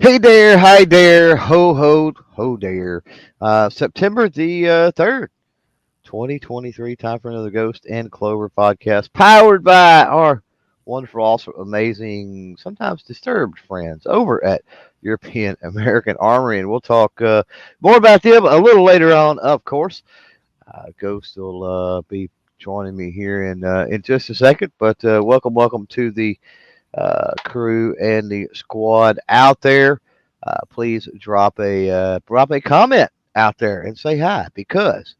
Hey there, hi there, ho ho ho there. September the 3rd, 2023. Time for another Ghost and Clover podcast, powered by our wonderful, also amazing, sometimes disturbed friends over at European American Armory, and we'll talk more about them a little later on. Of course, Ghost will be joining me here in just a second. But welcome to the crew and the squad out there. Please drop a comment out there and say hi because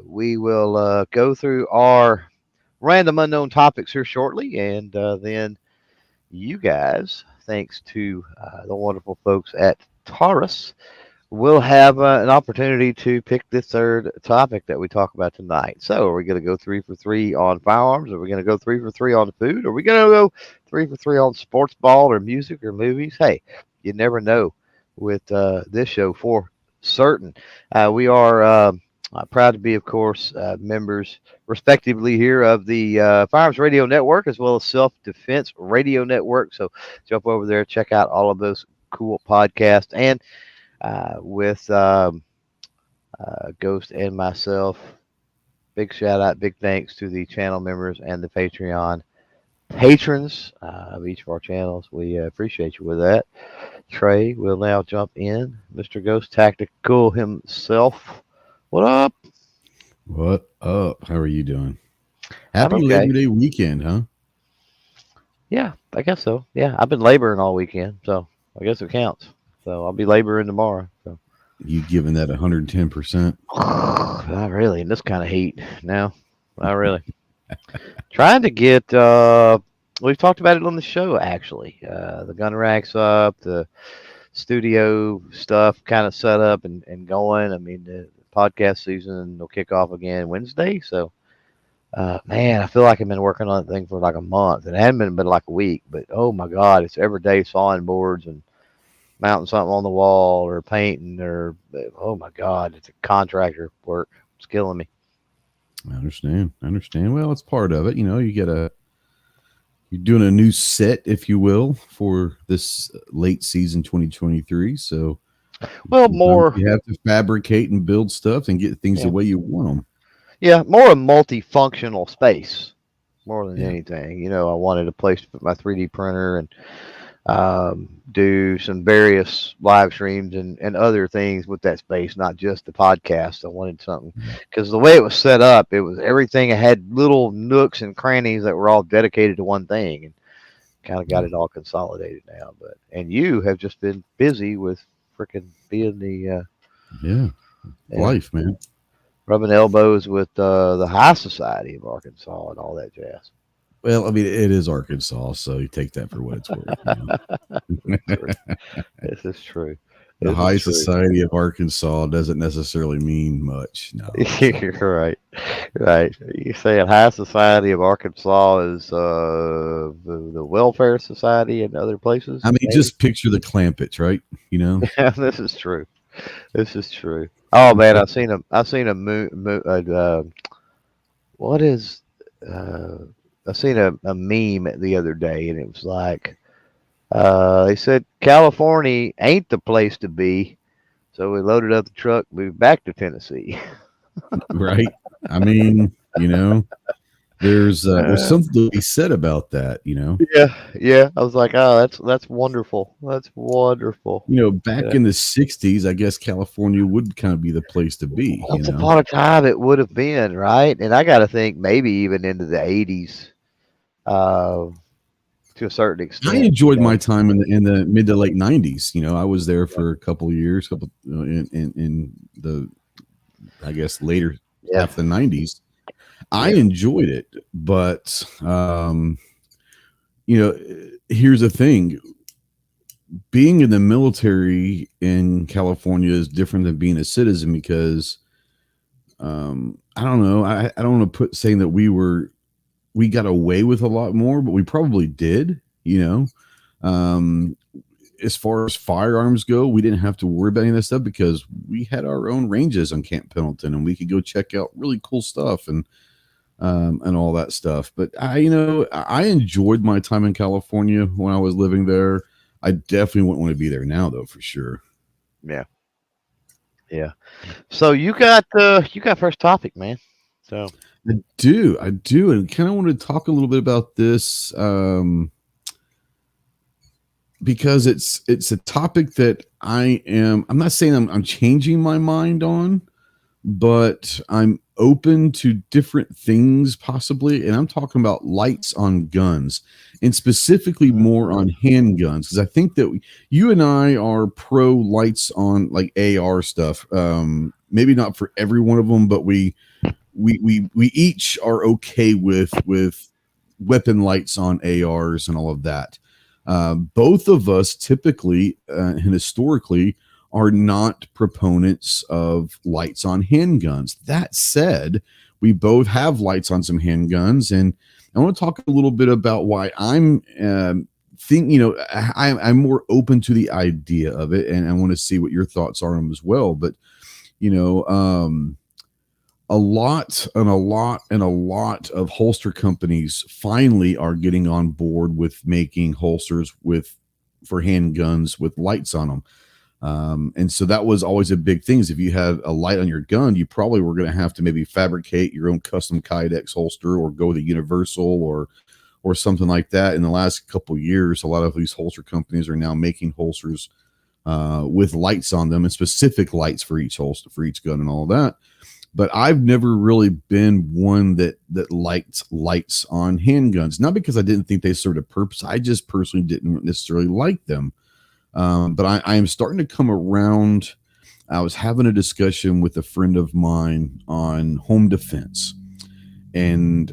we will go through our random unknown topics here shortly, and then you guys, thanks to the wonderful folks at Taurus, will have an opportunity to pick the third topic that we talk about tonight. So, are we going to go 3 for 3 on firearms? Are we going to go 3 for 3 on food? Are we going to go 3 for 3 on sports ball or music or movies? Hey, you never know with this show for certain. We are proud to be, of course, members respectively here of the Firearms Radio Network as well as Self Defense Radio Network. So, jump over there, check out all of those cool podcasts and with Ghost and myself. Big shout out, big thanks to the channel members and the Patreon patrons of each of our channels. We appreciate you with that. Trey will now jump in. Mr. Ghost Tactical himself. What up? What up? How are you doing? I'm Happy okay. Labor Day weekend, huh? Yeah, I guess so. Yeah, I've been laboring all weekend, so I guess it counts. So I'll be laboring tomorrow. So You giving that 110%? not really in this kind of heat. No, not really. Trying to get. We've talked about it on the show actually. The gun racks up, the studio stuff kind of set up and going. I mean, the podcast season will kick off again Wednesday. So, man, I feel like I've been working on that thing for like a month. It hadn't been like a week, but oh my God, it's every day sawing boards and mounting something on the wall or painting or oh my God, it's a contractor work. It's killing me. I understand. Well, it's part of it. You know, you're doing a new set, if you will, for this late season 2023. So Well, more you have to fabricate and build stuff and get things the yeah, way you want them. yeah, more a multifunctional space more than Yeah. anything. You know, I wanted a place to put my 3D printer and do some various live streams and other things with that space, not just the podcast. I wanted something because the way it was set up, it was everything. It had little nooks and crannies that were all dedicated to one thing, and kind of got it all consolidated now. But and you have just been busy with freaking being the Yeah. yeah, Life, man. rubbing elbows with the High Society of Arkansas and all that jazz. Well, I mean, it is Arkansas, so you take that for what it's worth. True. This is true. The This High is true. Society of Arkansas doesn't necessarily mean much. No. You're right. Right. You saying High Society of Arkansas is the Welfare Society and other places? I mean, Maybe? just picture the Clampets, right? You know? Yeah, this is true. This is true. Oh man, I've seen a what is I seen a meme the other day, and it was like they said California ain't the place to be, so we loaded up the truck, moved back to Tennessee. Right? I mean, you know, there's something to be said about that, you know? Yeah, yeah. I was like, oh, that's wonderful. That's wonderful. You know, back Yeah. in the 60s, I guess California would kind of be the place to be, you Once know? upon a time, it would have been right, and I got to think maybe even into the '80s, uh, to a certain I extent. enjoyed my time in the mid to late 90s. You know, I was there for a couple of years, in the, I guess, later Yeah, half the 90s. I yeah, enjoyed it, but you know, here's the thing: being in the military in California is different than being a citizen because I don't know. I don't want to put saying that we got away with a lot more, but we probably did. You know, as far as firearms go, we didn't have to worry about any of that stuff because we had our own ranges on Camp Pendleton, and we could go check out really cool stuff and all that stuff. But I enjoyed my time in California when I was living there. I definitely wouldn't want to be there now, though, for sure. Yeah, yeah. So you got first topic, man. So I do, and kind of want to talk a little bit about this because it's a topic that I'm not saying I'm changing my mind on, but I'm open to different things possibly. And I'm talking about lights on guns and specifically more on handguns. Cause I think that you and I are pro lights on like AR stuff. Maybe not for every one of them, but we each are okay with weapon lights on ARs and all of that. Both of us typically and historically are not proponents of lights on handguns. That said, we both have lights on some handguns, and I want to talk a little bit about why I'm more open to the idea of it, and I want to see what your thoughts are on them as well. But you know, a lot of holster companies finally are getting on board with making holsters with for handguns with lights on them. And so that was always a big thing. Is if you had a light on your gun, you probably were going to have to maybe fabricate your own custom Kydex holster or go with a universal or something like that. In the last couple of years, a lot of these holster companies are now making holsters with lights on them and specific lights for each holster, for each gun, and all of that. But I've never really been one that liked lights on handguns. Not because I didn't think they served a purpose. I just personally didn't necessarily like them. But I am starting to come around. I was having a discussion with a friend of mine on home defense, and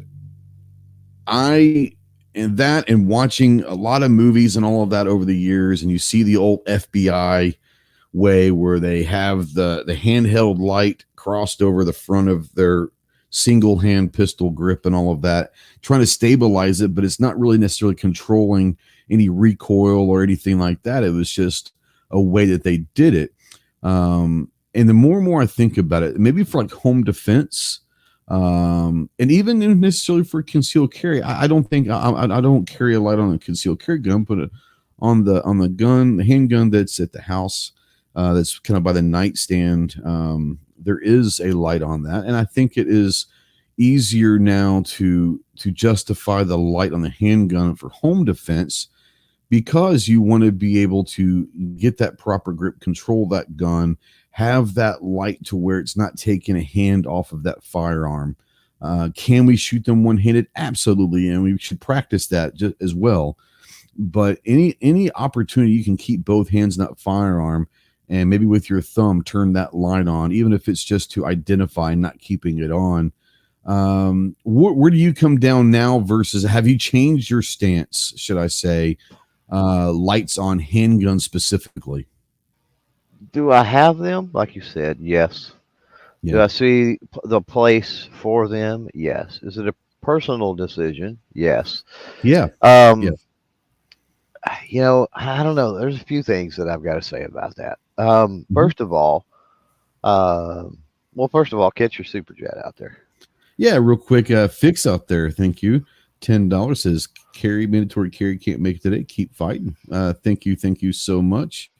I and watching a lot of movies and all of that over the years, and you see the old FBI way where they have the handheld light crossed over the front of their single hand pistol grip and all of that, trying to stabilize it, but it's not really necessarily controlling any recoil or anything like that. It was just a way that they did it. And the more and more I think about it, maybe for like home defense, and even necessarily for concealed carry, I don't think I don't carry a light on a concealed carry gun, put it on the gun, the handgun that's at the house, that's kind of by the nightstand. There is a light on that, and I think it is easier now to justify the light on the handgun for home defense because you want to be able to get that proper grip, control that gun, have that light to where it's not taking a hand off of that firearm. Can we shoot them one-handed? Absolutely, and we should practice that as well. But any opportunity you can keep both hands in that firearm and maybe with your thumb turn that light on, even if it's just to identify, not keeping it on. Where do you come down now versus have you changed your stance, should I say, lights on handguns specifically? do I have them? Like you said, yes. Do Yeah. I see the place for them? Yes. Is it a personal decision? Yes. Yeah. Yeah. Um, I don't know. There's a few things that I've got to say about that. Mhm. Uh, first of all, catch your super jet out there. Yeah, real quick, fix out there. Thank you. $10 says carry mandatory carry can't make it today. Keep fighting. Thank you so much.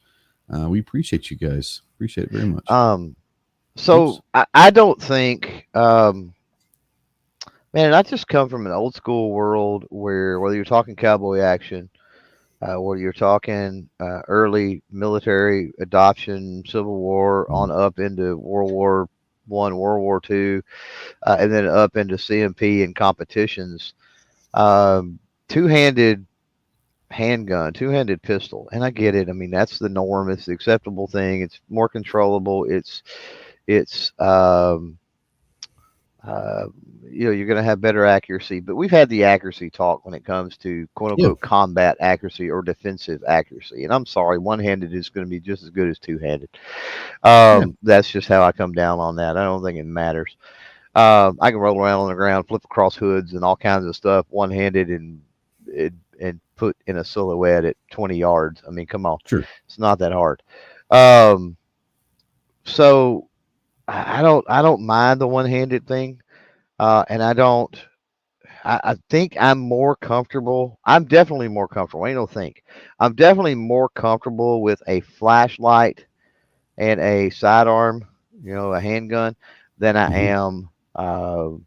We appreciate you guys. Appreciate it very much. Um, Oops. I don't think, man, I just come from an old school world where whether you're talking cowboy action, whether you're talking early military adoption, Civil War on up into World War I, World War II, and then up into CMP and competitions, um, two-handed handgun, two-handed pistol, and I get it. I mean, that's the norm. It's the acceptable thing. It's more controllable. It's uh, you're going to have better accuracy. But we've had the accuracy talk when it comes to quote Yeah. unquote combat accuracy or defensive accuracy. And I'm sorry, one-handed is going to be just as good as two-handed. Yeah. That's just how I come down on that. I don't think it matters. I can roll around on the ground, flip across hoods, and all kinds of stuff one-handed, and put in a silhouette at 20 yards. I mean, come on, Sure. it's not that hard. Um, so I don't mind the one-handed thing, and I think I'm more comfortable. I'm definitely more comfortable. Ain't no think. I'm definitely more comfortable with a flashlight and a sidearm, a handgun, than I Mhm. am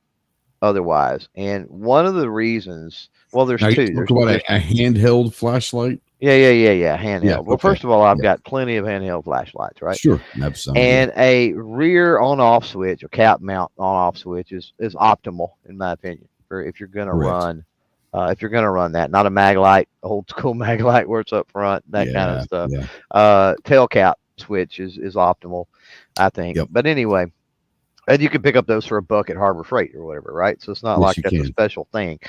otherwise. And one of the reasons, well, there's Now you two. talk about a handheld flashlight. Yeah, Yeah. handheld. Well, Okay. first of all, I've Yeah. got plenty of handheld flashlights, right? Sure. Have some. Yeah. And a rear on-off switch or cap mount on-off switch is optimal in my opinion for if you're gonna Correct. run. If you're gonna run that, not a mag light, old school mag light where it's up front, that kind of Yeah. stuff. Yeah. Tail cap switch is optimal, I think. Yep. But anyway, and you can pick up those for a buck at Harbor Freight or whatever, right? So it's not Yes, like you that's a can. special thing.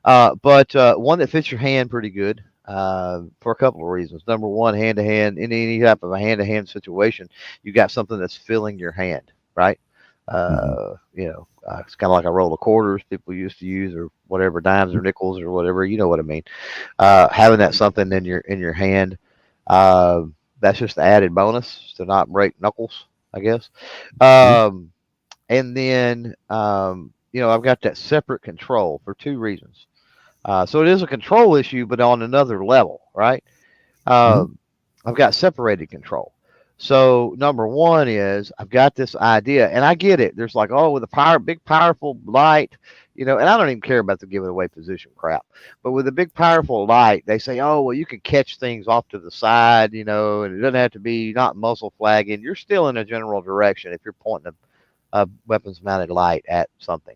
But one that fits your hand pretty good for a couple of reasons. Number one, hand to hand, in any type of a hand to hand situation, you got something that's filling your hand, right? Hmm. It's kind of like a roll of quarters people used to use, or whatever, dimes or nickels or whatever. You know what I mean? Having that something in your hand, uh, that's just the added bonus to not break knuckles, I guess. True. And then, I've got that separate control for two reasons. So it is a control issue, but on another level, right? Hmm. Um, I've got separated control. So number one is I've got this idea, and I get it. There's like, oh, with a big powerful light, and I don't even care about the giving away position crap. But with a big powerful light, they say, oh, well, you can catch things off to the side, and it doesn't have to be not muzzle flagging. You're still in a general direction if you're pointing a weapons mounted light at something.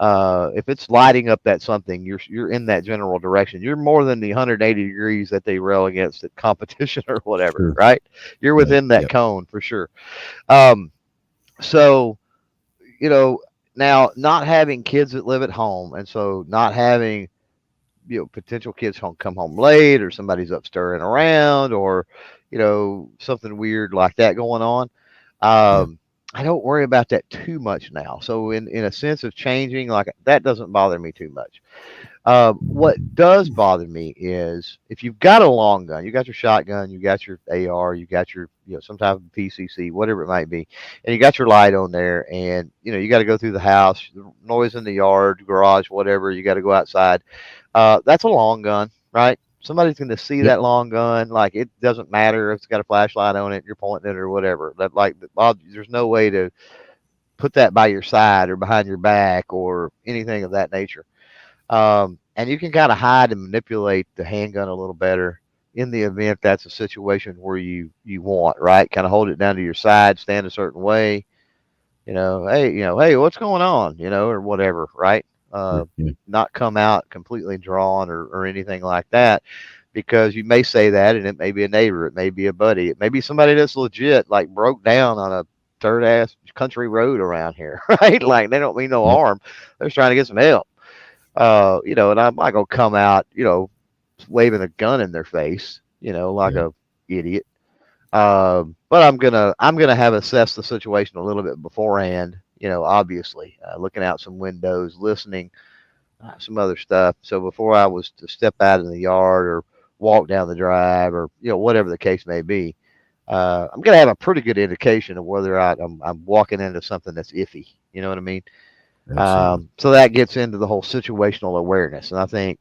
If it's lighting up that something, you're in that general direction. You're more than the 180 degrees that they rail against at competition or whatever, Sure. right? You're Right. within that Yep. cone for sure. Um, so you know now not having kids that live at home, and so not having potential kids come home late, or somebody's up stirring around, or something weird like that going on. Yeah. I don't worry about that too much now. So in a sense of changing, like that doesn't bother me too much. What does bother me is if you've got a long gun, you got your shotgun, you got your AR, you got your some type of PCC, whatever it might be, and you got your light on there, and you got to go through the house, the noise in the yard, garage, whatever. You got to go outside. That's a long gun, right? Somebody's going to see Yep. that long gun. Like it doesn't matter if it's got a flashlight on it, you're pointing it or whatever. That like there's no way to put that by your side or behind your back or anything of that nature. And you can kind of hide and manipulate the handgun a little better in the event that's a situation where you want, right? Kind of hold it down to your side, stand a certain way, hey, what's going on, or whatever, right? Sure. Yeah. Not come out completely drawn or anything like that, because you may say that, and it may be a neighbor, it may be a buddy, it may be somebody that's legit, like broke down on a third ass country road around here, right? Like they don't mean no Yep. harm. They're just trying to get some help. And I'm not gonna come out, waving a gun in their face, like Yeah. a idiot. But I'm gonna have assessed the situation a little bit beforehand. Obviously, looking out some windows, listening, some other stuff. So before I was to step out in the yard or walk down the drive, or whatever the case may be, I'm gonna have a pretty good indication of whether I'm walking into something that's iffy. You know what I mean? Absolutely. So that gets into the whole situational awareness, and I think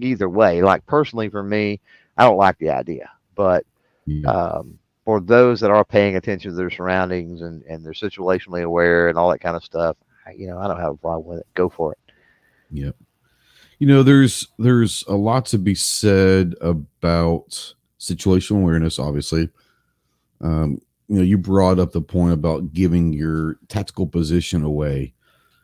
either way, like personally for me, I don't like the idea, but Yep. for those that are paying attention to their surroundings and they're situationally aware and all that kind of stuff, I don't have a problem with it. Go for it. Yep. There's a lot to be said about situational awareness. Obviously, you brought up the point about giving your tactical position away.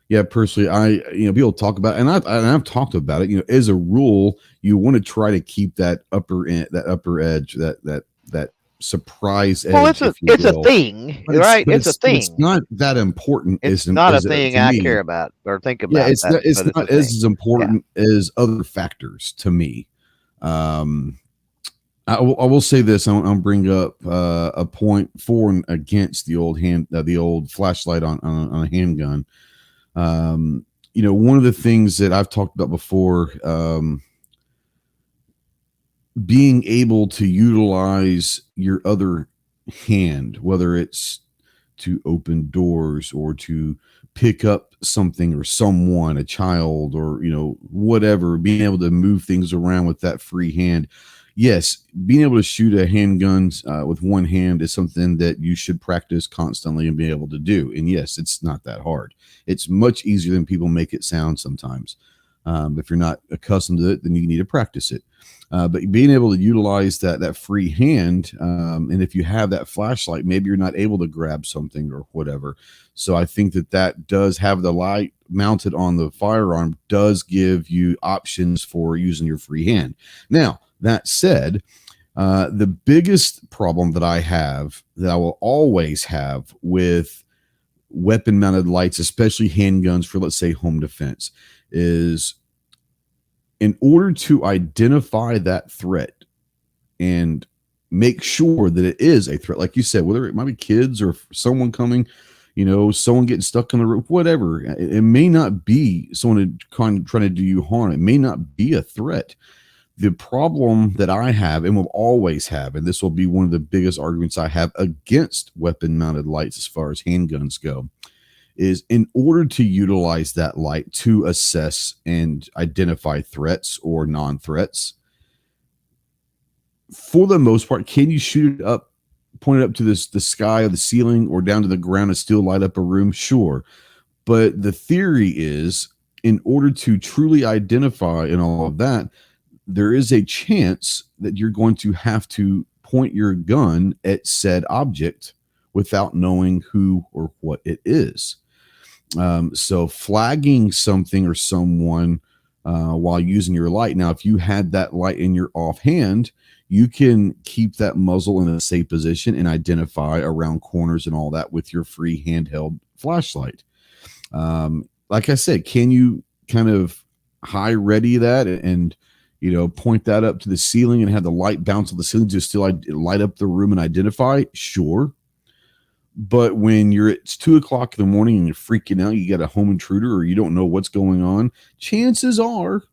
Yeah, personally, people talk about, and I've talked about it. As a rule, you want to try to keep that upper edge, that surprise Well, edge, if you it's a will. thing, But it's right? but It's a it's thing. not that important It's not a thing to I me. care about or think Yeah, about that, it's but it's a not thing. as Yeah. important as other factors to me. Um, I will say this. I'll bring up a point for and against the old flashlight on a handgun. One of the things that I've talked about before, being able to utilize your other hand, whether it's to open doors or to pick up something or someone, a child, or whatever, being able to move things around with that free hand. Yes, being able to shoot a handgun with one hand is something that you should practice constantly and be able to do. And yes, it's not that hard. It's much easier than people make it sound sometimes. If you're not accustomed to it, then you need to practice it. But being able to utilize that free hand, and if you have that flashlight, maybe you're not able to grab something or whatever. So I think that does have the light mounted on the firearm does give you options for using your free hand. Now, that said, the biggest problem that I have, that I will always have with weapon mounted lights, especially handguns for, let's say, home defense, is in order to identify that threat and make sure that it is a threat, like you said, whether it might be kids or someone coming, someone getting stuck on the roof, whatever, it may not be someone trying to do you harm. It may not be a threat. The problem that I have and will always have, and this will be one of the biggest arguments I have against weapon mounted lights as far as handguns go, is in order to utilize that light to assess and identify threats or non-threats, for the most part, can you shoot it up, point it up to the sky or the ceiling or down to the ground and still light up a room? Sure. But the theory is, in order to truly identify and all of that, there is a chance that you're going to have to point your gun at said object without knowing who or what it is. So flagging something or someone while using your light. Now, if you had that light in your offhand, you can keep that muzzle in a safe position and identify around corners and all that with your free handheld flashlight. Like I said, can you kind of high ready that and point that up to the ceiling and have the light bounce on the ceiling to still light up the room and identify? Sure. But when it's 2:00 in the morning and you're freaking out, you got a home intruder or you don't know what's going on, chances are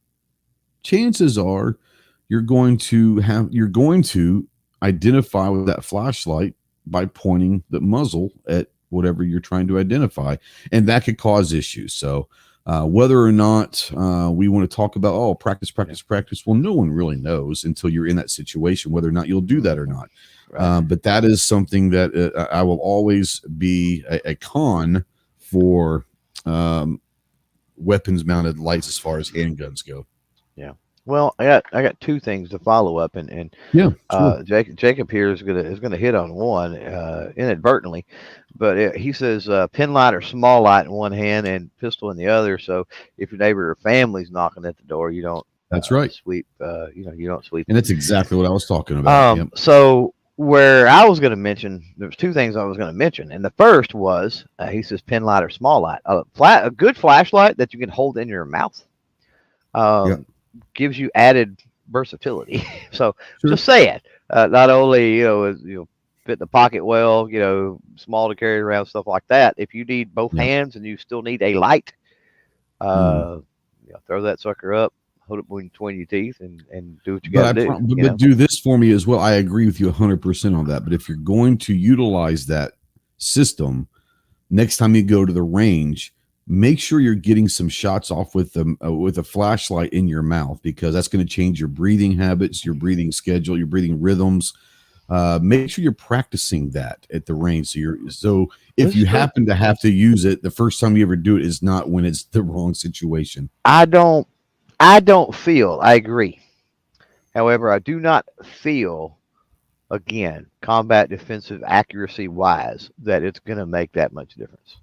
you're going to identify with that flashlight by pointing the muzzle at whatever you're trying to identify. And that could cause issues. So whether or not we want to talk about, practice. Well, no one really knows until you're in that situation, whether or not you'll do that or not. Right. But that is something that I will always be a con for weapons mounted lights as far as handguns go. Yeah. Well, I got two things to follow up, and yeah, sure. Jacob here is gonna hit on one inadvertently, but he says pin light or small light in one hand and pistol in the other. So if your neighbor or family's knocking at the door, you don't. That's right. Sweep. You don't sweep. And that's exactly what I was talking about. Yep. So where I was going to mention, there was two things I was going to mention, and the first was he says pin light or small light. A good flashlight that you can hold in your mouth. Gives you added versatility. So sure. Just say it. Not only fit in the pocket well, small to carry around, stuff like that. If you need both hands and you still need a light, throw that sucker up, hold it between your teeth, and do what you got to do. But do this for me as well. I agree with you 100% on that. But if you're going to utilize that system, next time you go to the range, make sure you're getting some shots off with a flashlight in your mouth, because that's going to change your breathing habits, your breathing schedule, your breathing rhythms. Make sure you're practicing that at the range. So if you happen to have to use it, the first time you ever do it is not when it's the wrong situation. I don't feel, I agree. However, I do not feel, again, combat defensive accuracy wise, that it's going to make that much difference.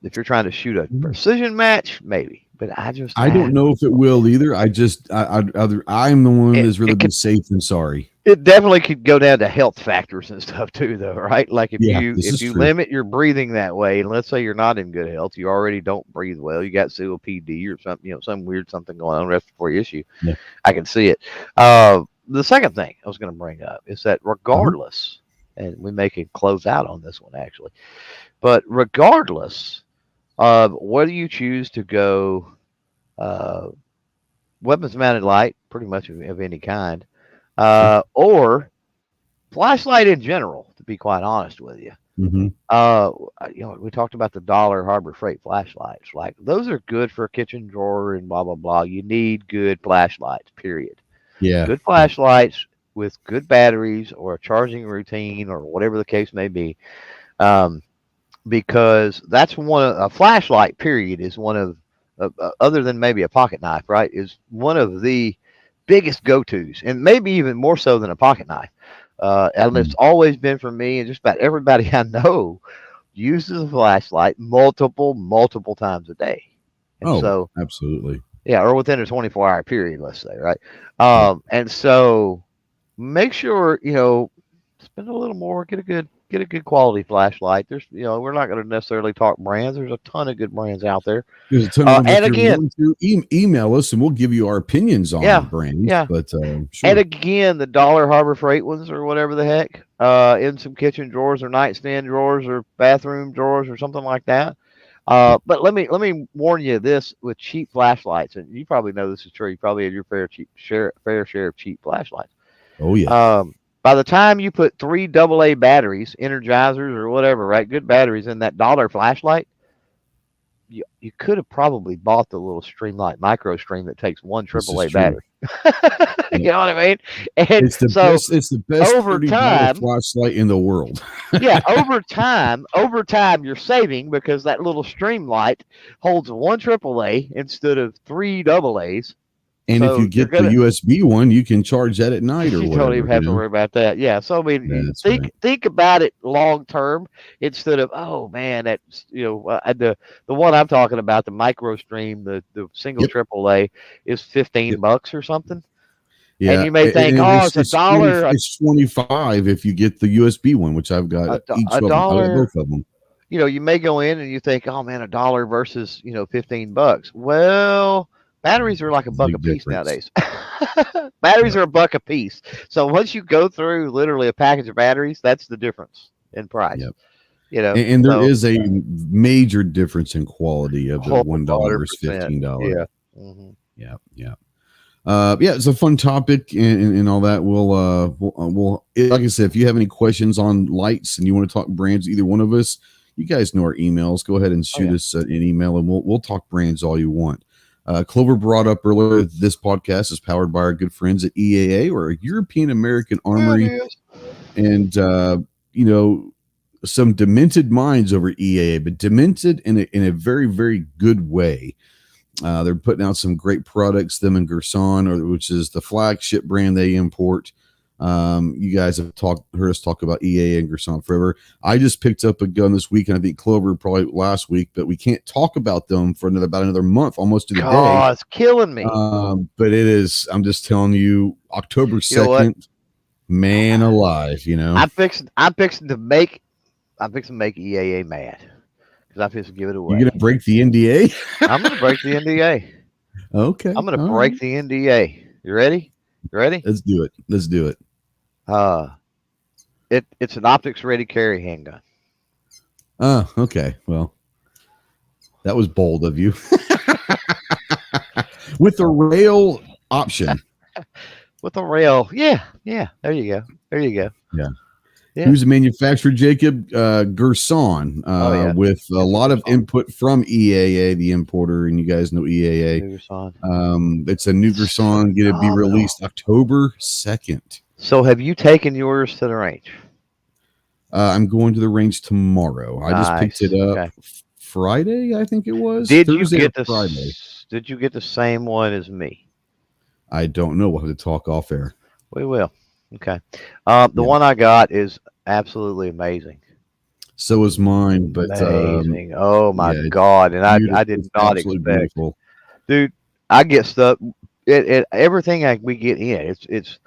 If you're trying to shoot a precision match, maybe, but I don't know if it will either. I'm the one that's really been safe than sorry. It definitely could go down to health factors and stuff too, though, right? Like if you limit your breathing that way, and let's say you're not in good health, you already don't breathe well, you got COPD or something, some weird something going on, respiratory issue. Yeah. I can see it. The second thing I was going to bring up is that regardless, and we may can close out on this one actually, but regardless of whether you choose to go weapons mounted light, pretty much of any kind, or flashlight in general, to be quite honest with you, Mm-hmm. Uh, we talked about the Dollar Harbor Freight flashlights. Like those are good for a kitchen drawer and blah blah blah. You need good flashlights. Period. Yeah. Good flashlights with good batteries or a charging routine or whatever the case may be. Um, because that's a flashlight. Period is one of other than maybe a pocket knife, right? Is one of the biggest go tos, and maybe even more so than a pocket knife. And it's Mm. always been for me, and just about everybody I know uses a flashlight multiple times a day. And Oh, so, absolutely. yeah, or within a 24-hour period, let's say, right? Yep. And so make sure, spend a little more, get a good quality flashlight. There's, we're not going to necessarily talk brands. There's a ton of good brands out there. There's a ton of them. And If you're again, willing to email us, and we'll give you our opinions on yeah, brands. yeah. But And sure. again, the Dollar Harbor Freight ones or whatever the heck, in some kitchen drawers or nightstand drawers or bathroom drawers or something like that. But let me warn you this with cheap flashlights, and you probably know this is true. You probably have your fair share of cheap flashlights. Oh yeah. By the time you put three AA batteries, energizers or whatever, right, good batteries in that dollar flashlight, you could have probably bought the little Streamlight Micro Stream that takes one This is AAA true. battery. Yep. You know what I mean? And It's the so best. It's the best over $30 time, flashlight in the world. yeah, over time, you're saving because that little Streamlight holds one AAA instead of three AA's. And if So you you're get the gonna USB one, you can charge that at night or you don't whatever. even have to worry about that. Yeah. So I mean, That's think right. think about it long term instead of oh man, that's the one I'm talking about, the Micro Stream, the single Yep. AAA is Yep. $15 or something, and Yeah, you may think, and oh, it's a dollar, it's 25 if you get the USB one, which I've got each a of them. I got dollar. both of them. You may go in and you think, oh man, a dollar versus $15. Well, batteries are like a buck a Big piece difference. nowadays. Batteries Yep. are a buck a piece. So once you go through literally a package of batteries, that's the difference in price. Yep. And there So is a major difference in quality of the whole $1 versus 100%. $15. Yeah. Hmm. Yeah, yeah. Yeah, it's a fun topic and all that. We'll like I said, if you have any questions on lights and you want to talk brands, either one of us, you guys know our emails. Go ahead and Oh shoot yeah. us an email, and we'll talk brands all you want. Clover brought up earlier, this podcast is powered by our good friends at EAA, or European American Yeah, it Armory, is. and you know some demented minds over EAA, but demented in a very very good way. They're putting out some great products, them and Gerson, which is the flagship brand they import. You guys have heard us talk about EA and Gerson forever. I just picked up a gun this week, and I think Clover probably last week, but we can't talk about them for about another month, almost to the day. God, it's killing me. But it is, I'm just telling you, October You know what? 2nd, man alive, I'm fixing to make EAA mad because I'm fixing to give it You're away. going to break the NDA? I'm gonna break the NDA. Okay. I'm gonna All break right. the NDA. You ready? You ready? Let's do it. Let's do it. Uh, it's an optics ready carry handgun. Okay. Well, that was bold of you. With the rail option. With a rail. Yeah, yeah. There you go. There you go. Yeah. Yeah. Who's the manufacturer, Jacob? Gerson, Oh, yeah. with a lot of input from EAA, the importer, and you guys know EAA. Tucson. It's a new Gerson, going to be released October 2nd. So have you taken yours to the range? I'm going to the range tomorrow. I just picked Nice. it up Okay. Friday, I think it was. Did Thursday you or get the Friday? Did you get the same one as me? I don't know. We'll have to talk off air. We will. Okay. The Yeah. one I got is absolutely amazing. So is mine, but Amazing. Oh my yeah, God. And I did it's not absolutely expect. beautiful. Dude, I get stuff. Everything we get in. It's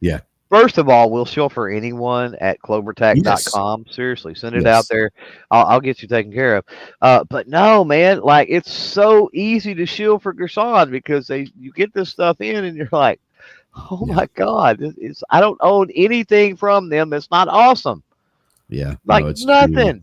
Yeah. First of all, we'll shill for anyone at CloverTac.com. Seriously, send it out Yes. there. I'll get you taken care of. But no, man, like it's so easy to shill for Gerson because you get this stuff in and you're like, oh Yeah. my God, I don't own anything from them that's not awesome. Yeah. Like No, it's nothing. true.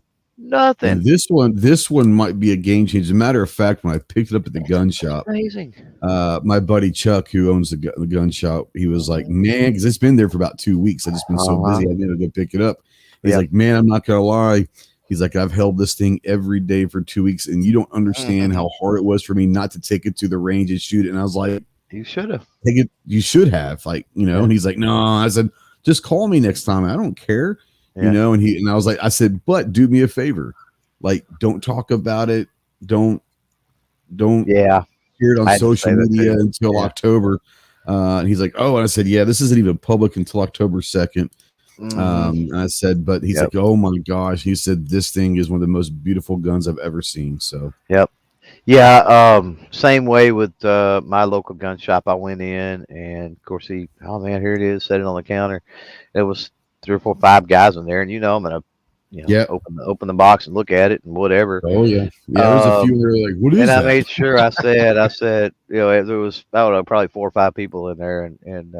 And this one might be a game changer. As a matter of fact, when I picked it up at the gun shop, Amazing. my buddy Chuck, who owns the gun shop, he was like, "Man, because it's been there for about 2 weeks. I just been so busy, I didn't go pick it up." He's Yep. like, man, I'm not gonna lie. He's like, I've held this thing every day for 2 weeks, and you don't understand Mhm. how hard it was for me not to take it to the range and shoot it. And I was like, You should have. take it, you should have, like, Yeah. And he's like, no. I said, just call me next time. I don't care, Yeah. And I was like, I said, but do me a favor, like, don't talk about it. Don't Yeah. hear it on I had to social say that media too. until Yeah. October. And he's like, oh, and I said, yeah, this isn't even public until October 2nd. Hmm. And I said, but he's Yep. like, oh my gosh. He said, this thing is one of the most beautiful guns I've ever seen. So, Yep. Yeah. Same way with my local gun shop. I went in, and of course oh man, here it is, set it on the counter. It was three or four, five guys in there, and I'm gonna, yeah. open the box and look at it and whatever. Oh, yeah. Yeah. There's a few Um, that are like, what and is I that? made sure I said, there was, I don't know, probably four or five people in there, and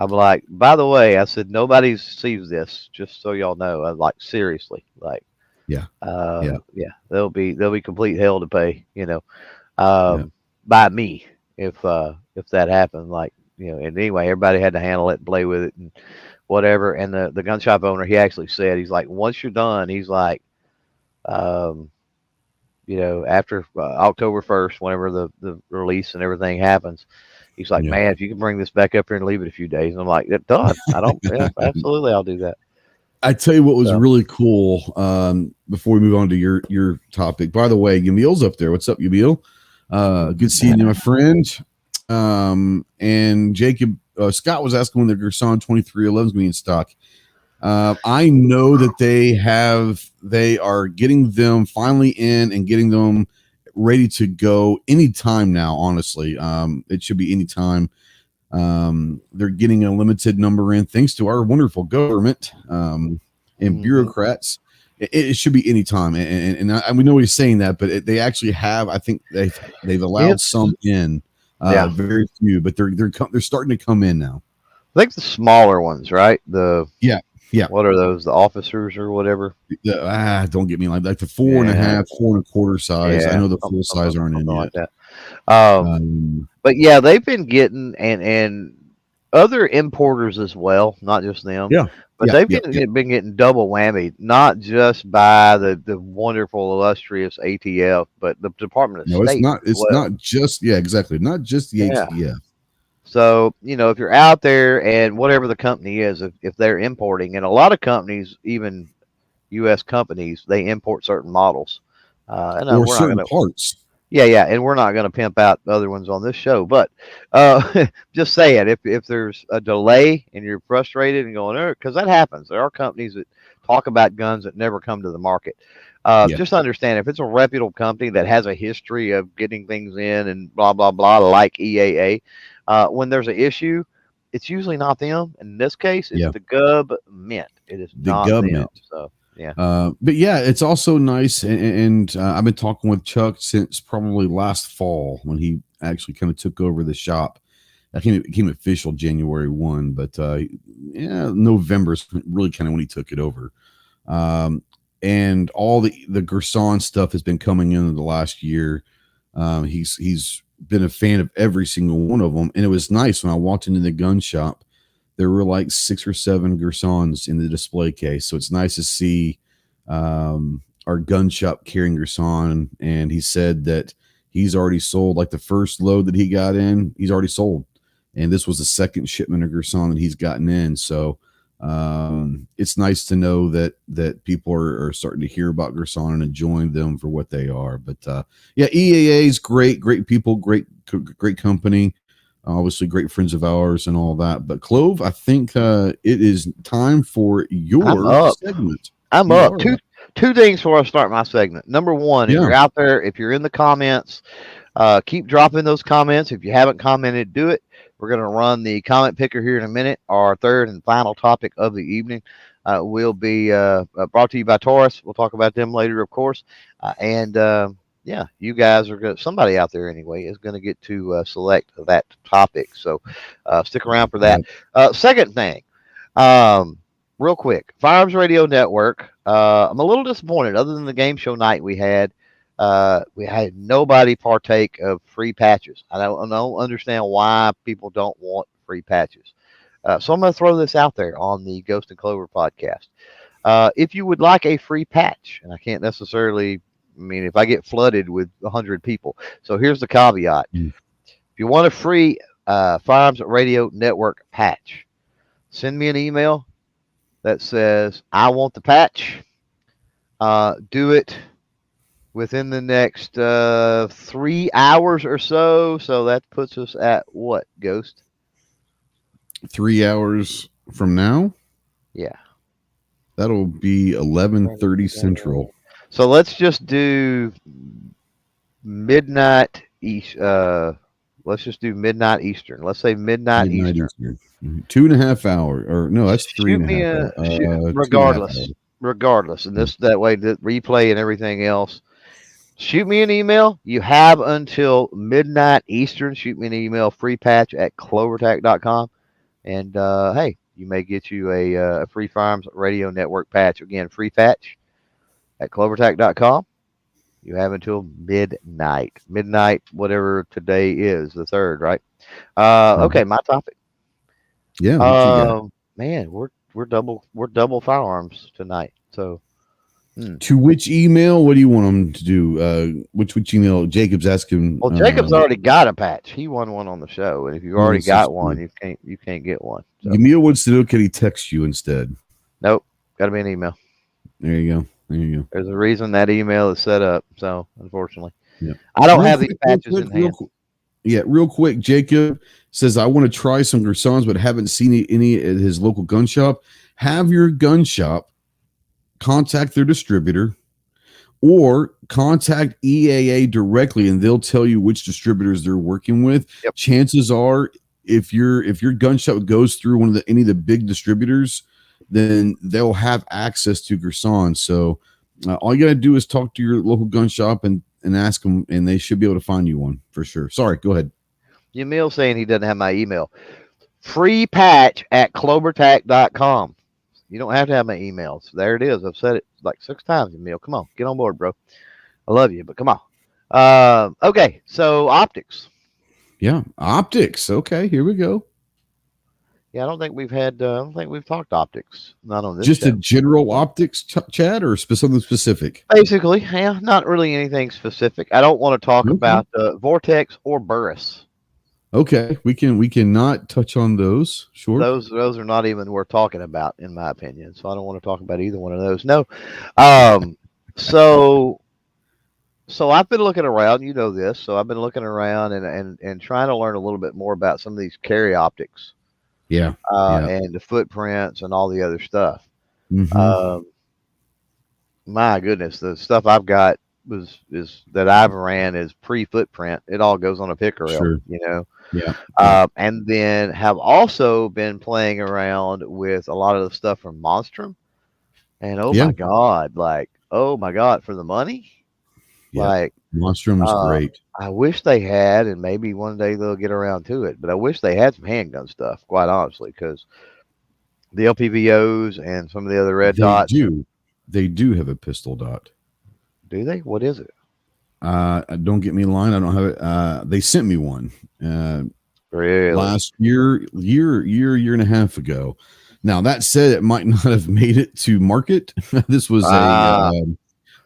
I'm like, by the way, I said nobody sees this, just so y'all know. I'm like, seriously, like, Yeah. Yeah. yeah, there'll be complete hell to pay, Yeah. by me if that happened. Like, and anyway, everybody had to handle it and play with it and whatever. And the gun shop owner, he actually said, he's like, once you're done, he's like, um, after October 1st, whenever the release and everything happens, he's like, Yeah. man, if you can bring this back up here and leave it a few days. And I'm like, "Yeah, done. I don't, yeah, absolutely, I'll do that." I tell you what was So, really cool. Before we move on to your topic, by the way, Yamil's up there. What's up, Yamil? Good seeing you, my friend. And Jacob Scott was asking when the Gerson 2311 is going to be in stock. I know that they are getting them finally in and getting them ready to go anytime now. Honestly, it should be anytime. They're getting a limited number in, thanks to our wonderful government and mhm. bureaucrats. It should be anytime, and we know he's saying that, but they actually have. I think they've allowed It's some in, yeah. very few, but they're starting to come in now. I think the smaller ones, right? Yeah, yeah. What are those? The officers or whatever? Don't get me like the four and a Yeah, half, 4 1/4 size. I yeah, know the full size aren't in something like yet. that. Um, Um, but yeah, they've been getting and other importers as well, not just them. yeah, But they've been getting double whammy, not just by the wonderful illustrious ATF, but the Department of no, it's State not. as It's well. not just exactly. Not just the Yeah. ATF. So, if you're out there and whatever the company is, if they're importing, and a lot of companies, even U.S. companies, they import certain models. And Or we're not going certain to, parts. yeah, yeah, and we're not going to pimp out the other ones on this show. But just saying, if there's a delay and you're frustrated and going, because that happens. There are companies that talk about guns that never come to the market. Yeah, Just understand if it's a reputable company that has a history of getting things in and blah blah blah, like EAA, when there's an issue, it's usually not them. In this case, it's yeah. the government. It is The not them. government. So yeah. But yeah, it's also nice, and I've been talking with Chuck since probably last fall when he actually kind of took over the shop. I think it became official January 1, but yeah, November is really kind of when he took it over. And all the Gerson stuff has been coming in the last year. He's been a fan of every single one of them, and it was nice when I walked into the gun shop. There were like 6 or 7 Gersons in the display case, so it's nice to see our gun shop carrying Gerson. And he said that he's already sold, like the first load that he got in, he's already sold, and this was the second shipment of Gerson that he's gotten in. So it's nice to know that people are starting to hear about Gerson and enjoying them for what they are. But yeah, EAA is great people, great company, obviously great friends of ours and all that. But Clove, I think it is time for I'm your up. segment. I'm You up. are Two things before I start my segment. Number one, if yeah, you're out there, if you're in the comments, keep dropping those comments. If you haven't commented, do it. We're going to run the comment picker here in a minute. Our third and final topic of the evening will be brought to you by Taurus. We'll talk about them later, of course. And yeah, you guys are going to, somebody out there anyway, is going to get to select that topic. So stick around for that. Second thing, real quick, Firearms Radio Network. I'm a little disappointed. Other than the game show night we had nobody partake of free patches. I don't understand why people don't want free patches. So I'm going to throw this out there on the Ghost and Clover podcast. If you would like a free patch, and I can't necessarily, I mean, if I get flooded with 100 people. So here's the caveat. Mm. If you want a free Firearms Radio Network patch, send me an email that says, I want the patch. Do it within the next 3 hours or so. So that puts us at what, Ghost? 3 hours from now, Yeah. that'll be 11:30 Central. So let's just do midnight East. Let's just do midnight Eastern. Let's say midnight Eastern. Mhm. 2.5 hours, or no, that's three Shoot and a me half. a hours. shoot, 2.5 regardless, hours. regardless, and this that way the replay and everything else. Shoot me an email. You have until midnight Eastern. Shoot me an email, free patch at CloverTac.com. And hey, you may get you a free Firearms Radio Network patch. Again, free patch at CloverTac.com. You have until midnight. Midnight, whatever today is, the 3rd, right? Okay, my topic. Yeah, what you got? Man, we're double firearms tonight. So To which email? What do you want them to do? Which email? Jacob's asking. well, Jacob's already got a patch. He won one on the show, and if you already This is got one, true. you can't get one. So. Emil wants to know, can he text you instead? Nope, got to be an email. There you go. There you go. There's a reason that email is set up. So unfortunately, Yeah. I don't Real have quick, these patches in hand. Real quick. Jacob says, I want to try some Gersons, but haven't seen any at his local gun shop. Have your gun shop contact their distributor or contact EAA directly, and they'll tell you which distributors they're working with. Yep. Chances are, if your gun shop goes through any of the big distributors, then they'll have access to Gerson. So all you got to do is talk to your local gun shop and ask them, and they should be able to find you one for sure. Sorry, go ahead. Emil saying he doesn't have my email. Free patch at CloverTac.com. You don't have to have my emails. There it is. I've said it like 6 times, Emil. Come on, get on board, bro. I love you, but come on. Okay, so optics. Yeah, optics. Okay, here we go. Yeah, I don't think we've talked optics. Not on this. Just show. a general optics chat or something specific? Basically, yeah, not really anything specific. I don't want to talk about Vortex or Burris. Okay, we cannot touch on those. Sure, those are not even worth talking about, in my opinion. So I don't want to talk about either one of those. No. So I've been looking around. You know this. So I've been looking around and trying to learn a little bit more about some of these carry optics. Yeah. And the footprints and all the other stuff. Mm-hmm. My goodness, the stuff I've got is that I've ran is pre-footprint. It all goes on a picker rail, Sure. you know. Yeah. And then have also been playing around with a lot of the stuff from Monstrum. And my God, for the money. Yeah. Like Monstrum is great. I wish they had, and maybe one day they'll get around to it, but I wish they had some handgun stuff, quite honestly, because the LPVOs and some of the other red dots. They do have a pistol dot. Do they? What is it? Don't get me in line. I don't have it. They sent me one Really? last year and a half ago. Now that said, it might not have made it to market. This was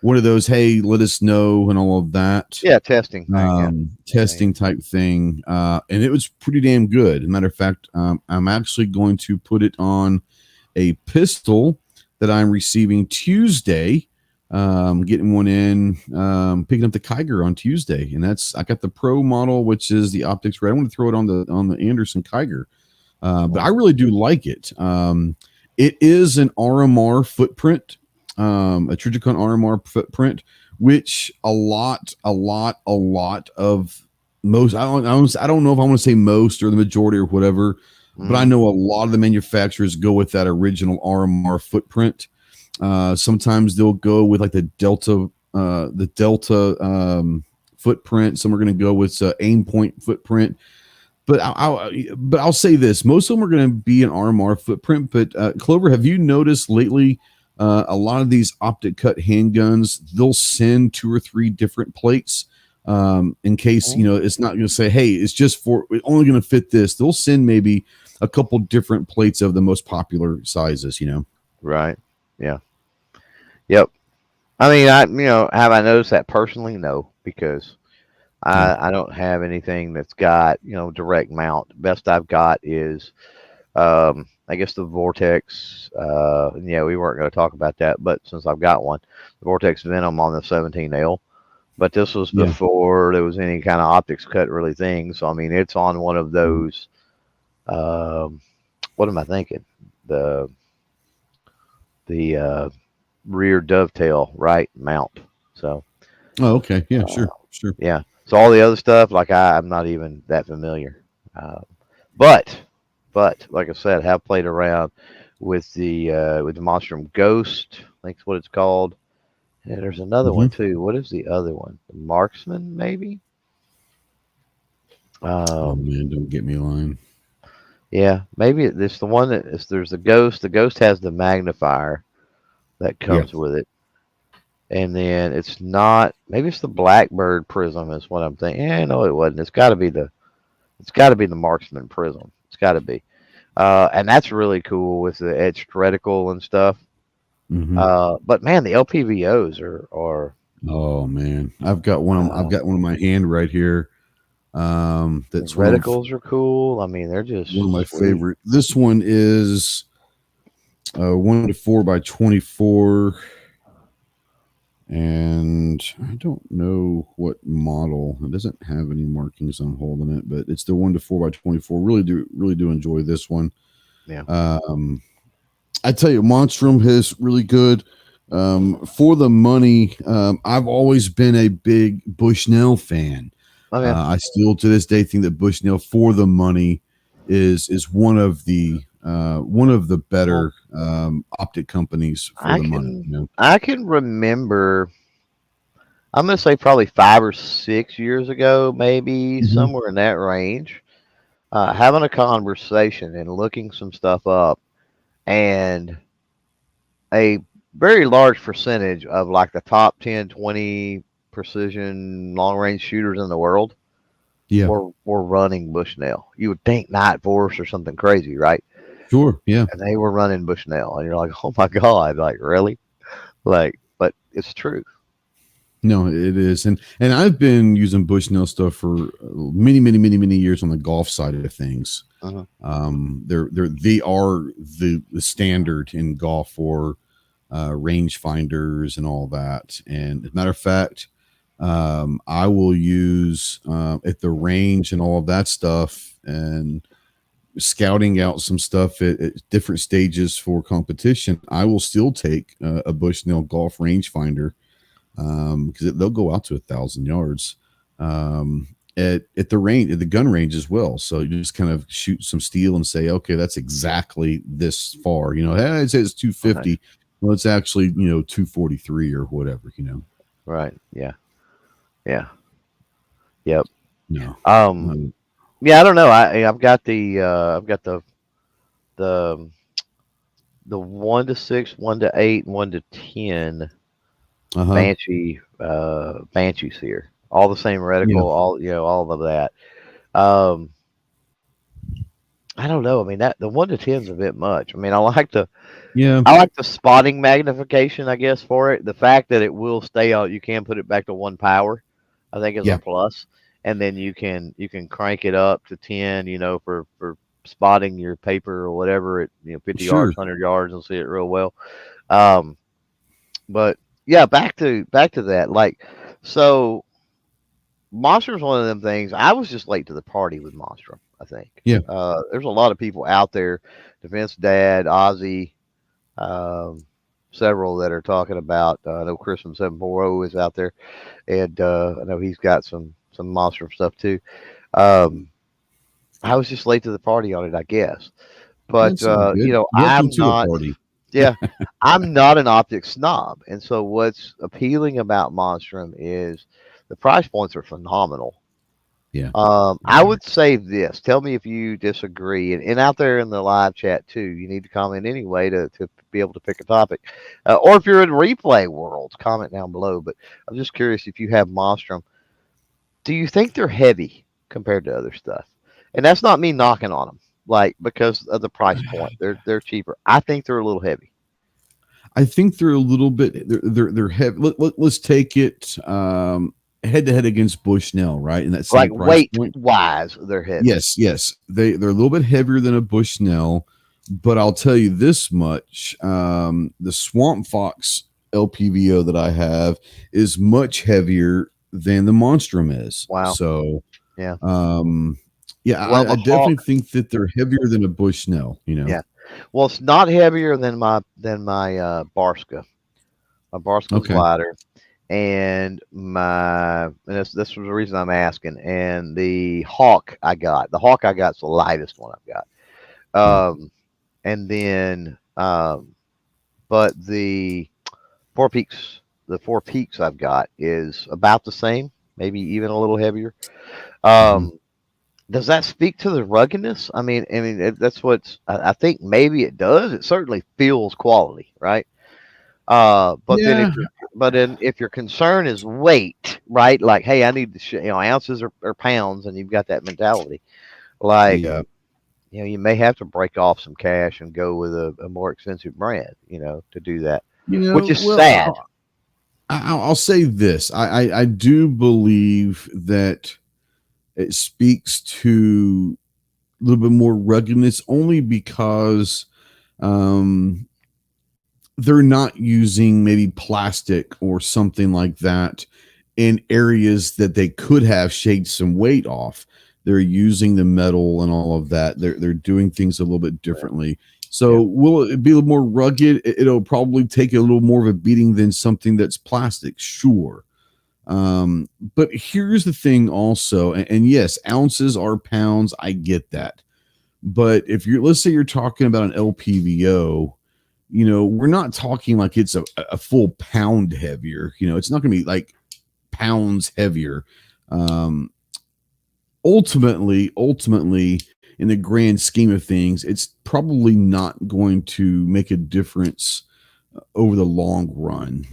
one of those, hey, let us know and all of that. Yeah, testing thing. Testing type thing. And it was pretty damn good. As a matter of fact, I'm actually going to put it on a pistol that I'm receiving Tuesday. Getting one in, picking up the Kiger on Tuesday, and I got the Pro model, which is the optics red. I want to throw it on the Anderson Kiger, but I really do like it. It is an RMR footprint, a Trijicon RMR footprint, which a lot of most. I don't know if I want to say most or the majority or whatever, but I know a lot of the manufacturers go with that original RMR footprint. Sometimes they'll go with like the Delta footprint. Some are going to go with aim point footprint. But I'll say this: most of them are going to be an RMR footprint. But Clover, have you noticed lately a lot of these optic cut handguns? They'll send 2 or 3 different plates in case it's not going to say, hey, it's just only going to fit this. They'll send maybe a couple different plates of the most popular sizes. Right. Yeah. Yep. I mean, have I noticed that personally? No, because Yeah. I don't have anything that's got direct mount. Best I've got is I guess the Vortex. Yeah, we weren't going to talk about that, but since I've got one, the Vortex Venom on the 17L. But this was Yeah. before there was any kind of optics cut really thing. So I mean, it's on one of Mhm. those. Um, what am I thinking? The the rear dovetail right mount. So Oh, okay. Yeah, uh, sure. Sure. yeah. So all the other stuff, like I'm not even that familiar. Uh, but like I said, have played around with the Monstrum Ghost. I think that's what it's called. And there's another one Hmm. too. What is the other one? The Marksman, maybe. Oh Um, man, don't get me lying. yeah, maybe it's the one that is. There's the Ghost. The Ghost has the magnifier that Yeah. comes with it, and then it's not. Maybe it's the Blackbird Prism. Is what I'm thinking. No, it wasn't. It's got to be the. It's got to be the Marksman Prism. It's got to be. And that's really cool with the edged reticle and stuff. Hmm. But man, the LPVOs are Oh man, I've got one. I've got one in my hand right here. the That's reticles are cool. I mean, they're one of just my sweet. favorite. This one is 1 to 4 by 24, and I don't know what model. It doesn't have any markings on holding it, but it's the 1 to 4 by 24. Really do enjoy this one. Yeah. Um, I tell you, Monstrum is really good. For the money, I've always been a big Bushnell fan. Oh yeah. I still to this day think that Bushnell for the money is one of the Well, better optic companies for I the money. can You know, I can remember. I'm gonna say probably 5 or 6 years ago, maybe hmm somewhere in that range. Having a conversation and looking some stuff up, and a very large percentage of like the top 10, 20 precision long range shooters in the world yeah, were running Bushnell. You would think Night Force or something crazy, right? sure, yeah. And they were running Bushnell, and you're like, oh my god, like really? Like, but it's true. No, it is, and I've been using Bushnell stuff for many years on the golf side of things. Uh-huh. They are the standard in golf for range finders and all that. And as a matter of fact, I will use at the range and all of that stuff and scouting out some stuff at different stages for competition. I will still take a Bushnell golf rangefinder because they'll go out to 1,000 yards. At the range, at the gun range as well. So you just kind of shoot some steel and say, okay, that's exactly this far. Hey, it says Okay. 250. Well, it's actually 243 or whatever. Right. Yeah. Yeah. Yep. No, Um. no. Yeah. I don't know. I've got the the 1 to 6, 1 to 8, 1 to 10 Uh huh. Banshees here. All the same reticle. Yeah, All of that. Um. I don't know. I mean that the 1 to 10's a bit much. I mean yeah, I like the spotting magnification, I guess, for it. The fact that it will stay out, you can put it back to 1 power, I think is a yeah. plus. And then you can crank it up to 10, for spotting your paper or whatever at 50 Sure. yards, 100 yards, and see it real well. Um, but yeah, back to that. Like, so Monster's one of them things. I was just late to the party with Monster, I think. Yeah. There's a lot of people out there, Defense Dad, Ozzy, um, several that are talking about. I know Chris from 740 is out there, and I know he's got some monster stuff too. Um, I was just late to the party on it, I guess. But That's all good. Welcome I'm to a not. party. Yeah, I'm not an optic snob, and so what's appealing about Monstrum is the price points are phenomenal. Yeah. I would say this. Tell me if you disagree, and out there in the live chat too. You need to comment anyway to be able to pick a topic, or if you're in replay world, comment down below. But I'm just curious if you have Monstrum. Do you think they're heavy compared to other stuff? And that's not me knocking on them, like because of the price point. They're cheaper. I think they're a little heavy. I think they're a little bit they're heavy. Let's take it head to head against Bushnell, right? In that same Like price weight point. wise, they're heavy. Yes. They're a little bit heavier than a Bushnell, but I'll tell you this much: the Swamp Fox LPVO that I have is much heavier than the Monstrum is. Wow. So, Yeah. um, yeah, Well, I the definitely Hawk. think that they're heavier than a Bushnell. Yeah. Well, it's not heavier than my Barska. My Barska's Okay. lighter, and this was the reason I'm asking. And the Hawk I got's the lightest one I've got. Yeah. And then but the Four Peaks I've got is about the same, maybe even a little heavier. Hmm. Um, does that speak to the ruggedness? That's what's. I think maybe it does. It certainly feels quality, right? But then Yeah. if your concern is weight, right? Like, hey, I need the ounces or pounds, and you've got that mentality, like, Yeah. you may have to break off some cash and go with a more expensive brand, to do that, which is Well, sad. I'll say this: I do believe that it speaks to a little bit more ruggedness, only because um, they're not using maybe plastic or something like that in areas that they could have shaved some weight off. They're using the metal and all of that. They're doing things a little bit differently. Yeah, So will it be a little more rugged? It'll probably take a little more of a beating than something that's plastic, sure. But here's the thing also, and yes, ounces are pounds. I get that. But if you're, let's say you're talking about an LPVO, we're not talking like it's a full pound heavier. It's not going to be like pounds heavier. Um, ultimately, in the grand scheme of things, it's probably not going to make a difference over the long run.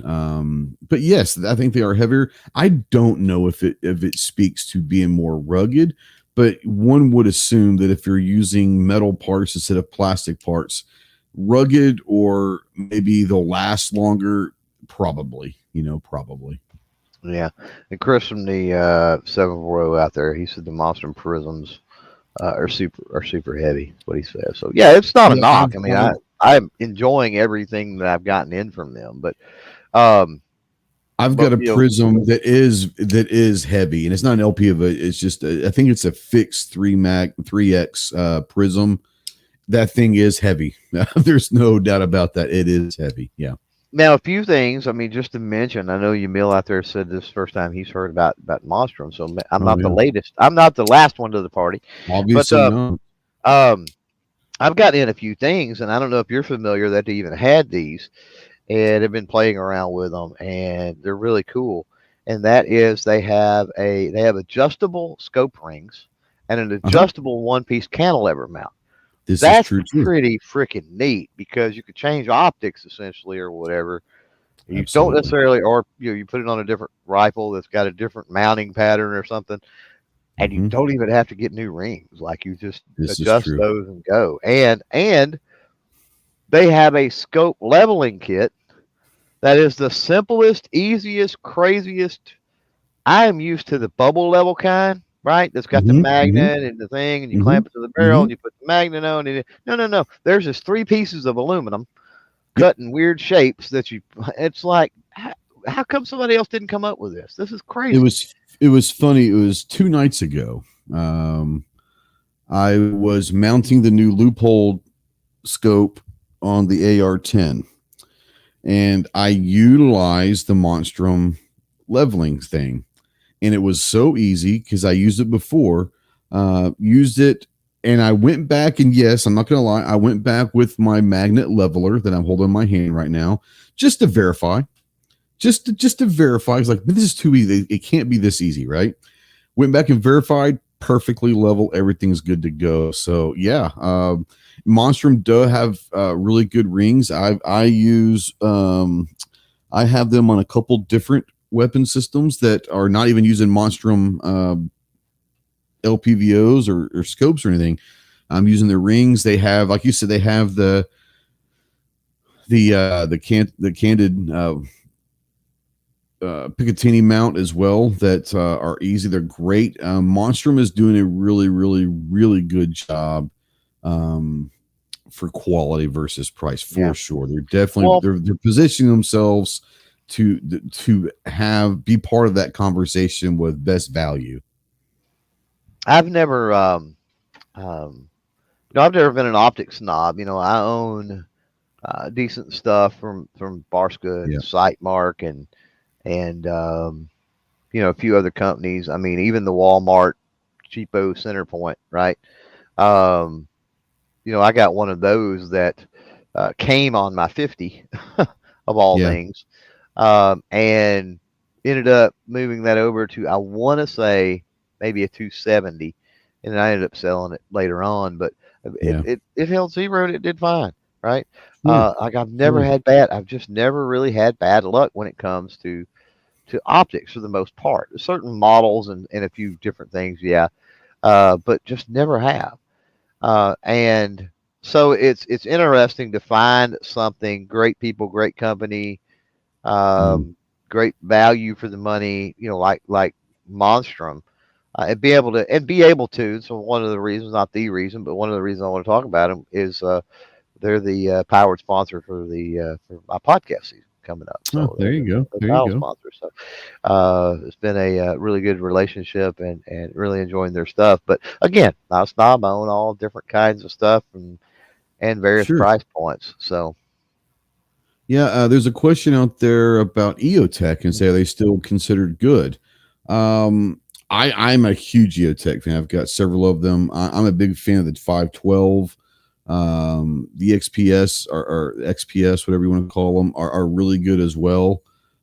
But yes, I think they are heavier. I don't know if it speaks to being more rugged, but one would assume that if you're using metal parts instead of plastic parts, rugged, or maybe they'll last longer. Probably, probably. yeah. And Chris from the 740 out there, he said the Monster Prisms are super heavy. Is what he says. So yeah, it's not a Yeah, knock. I mean, I'm enjoying everything that I've gotten in from them, um, I've but got a Prism that is heavy, and it's not an LP of it. It's just I think it's a fixed 3X Prism. That thing is heavy. There's no doubt about that. It is heavy. Yeah. now a few things. I mean, just to mention, I know Emil out there said this first time he's heard about Monstrum. So I'm Oh not the yeah. latest. I'm not the last one to the party, but Obviously not. um, I've gotten in a few things, and I don't know if you're familiar that they even had these, and have been playing around with them, and they're really cool. And that is they have adjustable scope rings and an Uh huh. adjustable one piece cantilever mount. This is That's true too. pretty freaking neat because you could change optics essentially or whatever. You don't Absolutely. necessarily, or you put it on a different rifle that's got a different mounting pattern or something, and you Hmm. don't even have to get new rings. Like you just This is adjust true. those and go. And they have a scope leveling kit that is the simplest, easiest, craziest. I am used to the bubble level kind, right? That's got the Hmm. Hmm. magnet and the thing, and you Hmm. clamp it to the barrel Hmm. and you put the magnet on it. No, no, no. There's just three pieces of aluminum Yep. cut in weird shapes that you. It's like, how come somebody else didn't come up with this? This is It crazy. was it was funny. It was 2 nights ago. I was mounting the new loophole scope on the AR-10, and I utilized the Monstrum leveling thing, and it was so easy because I used it before. Used it, and I went back, and yes, I'm not gonna lie, I went back with my magnet leveler that I'm holding in my hand right now, just to verify, just to verify. It's like, this is too easy. It can't be this easy, right? Went back and verified, perfectly level, everything's good to go. So yeah, Monstrum does have really good rings. I have them on a couple different weapon systems that are not even using Monstrum LPVOs or scopes or anything. I'm using the rings. They have, like you said, they have the candid Picatinny mount as well that are easy. They're great. Monstrum is doing a really, really, really good job for quality versus price for Yeah. sure. They're definitely Well, they're positioning themselves to be part of that conversation with best value. I've never um, I've never been an optic snob. I own decent stuff from Barska and Yeah, Sightmark and a few other companies. I mean, even the Walmart cheapo Centerpoint, right? Um, I got one of those that came on my 50 of all yeah, things, and ended up moving that over to, I want to say, maybe a 270, and then I ended up selling it later on. But it yeah, it, it held zero and it did fine, right? yeah, Like yeah. I've just never really had bad luck when it comes to optics for the most part. Certain models and a few different things, yeah, but just never have. And so it's interesting to find something, great people, great company, Mm. great value for the money, like Monstrum, and be able to. So one of the reasons, not the reason, but one of the reasons I want to talk about them is they're the powered sponsor for my podcast season coming up. Oh, So there they're you go. the There you title go. sponsor. So it's been a really good relationship and really enjoying their stuff. But again, not a snob. I own all different kinds of stuff and various Sure. price points. So Yeah, there's a question out there about EOTech and say are they still considered good? Um, I'm a huge EOTech fan. I've got several of them. I'm a big fan of the 512. The XPS or XPS, whatever you want to call them, are really good as well.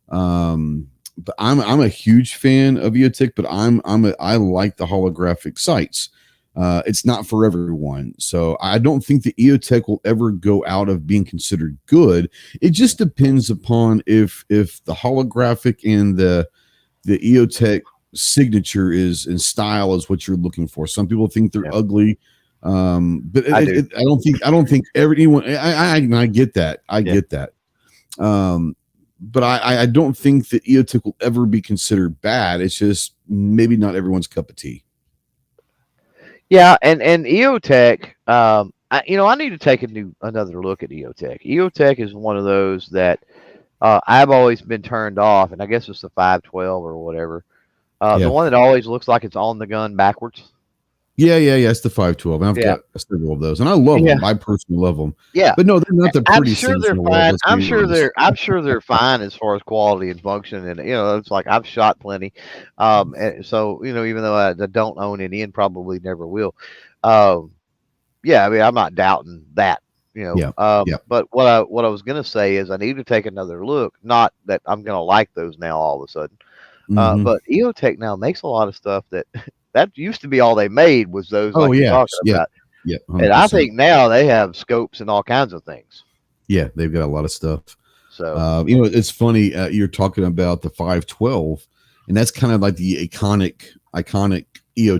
But I'm a huge fan of EOTech, but I like the holographic sights. It's not for everyone, so I don't think the EOTech will ever go out of being considered good. It just depends upon if the holographic and the EOTech signature is in style is what you're looking for. Some people think they're yeah, ugly, but I do. I don't think anyone. I get that. I Yeah. get that. But I don't think that EOTech will ever be considered bad. It's just maybe not everyone's cup of tea. Yeah, and EOTech, I need to take another look at EOTech. EOTech is one of those that I've always been turned off, and I guess it's the 512 or whatever. The Yeah. one that always looks like it's on the gun backwards. Yeah. It's the 512. And I've Yeah, got several of those, and I love yeah, them. I personally love them. yeah. But no, they're not the I'm prettiest sure things in they're the world. fine. Let's be honest. I'm sure they're fine as far as quality and function, and it's like I've shot plenty, and so even though I don't own any and probably never will, um, yeah, I mean, I'm not doubting that, Yeah. Yeah. but what I was gonna say is I need to take another look. Not that I'm gonna like those now all of a sudden, Hmm. but EOTech now makes a lot of stuff that that used to be all they made was those Oh like you're yeah. talking Yeah. about, Yeah. and I 100%. think now they have scopes and all kinds of things. Yeah. They've got a lot of stuff. So It's funny. You're talking about the 512, and that's kind of like the iconic EOTech,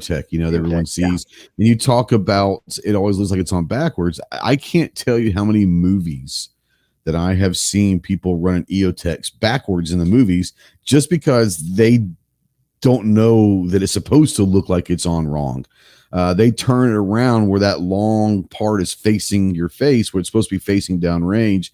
that EOTech, everyone yeah, sees. And you talk about it always looks like it's on backwards. I can't tell you how many movies that I have seen people running EOTechs backwards in the movies just because they don't know that it's supposed to look like it's on wrong. They turn it around where that long part is facing your face, where it's supposed to be facing downrange.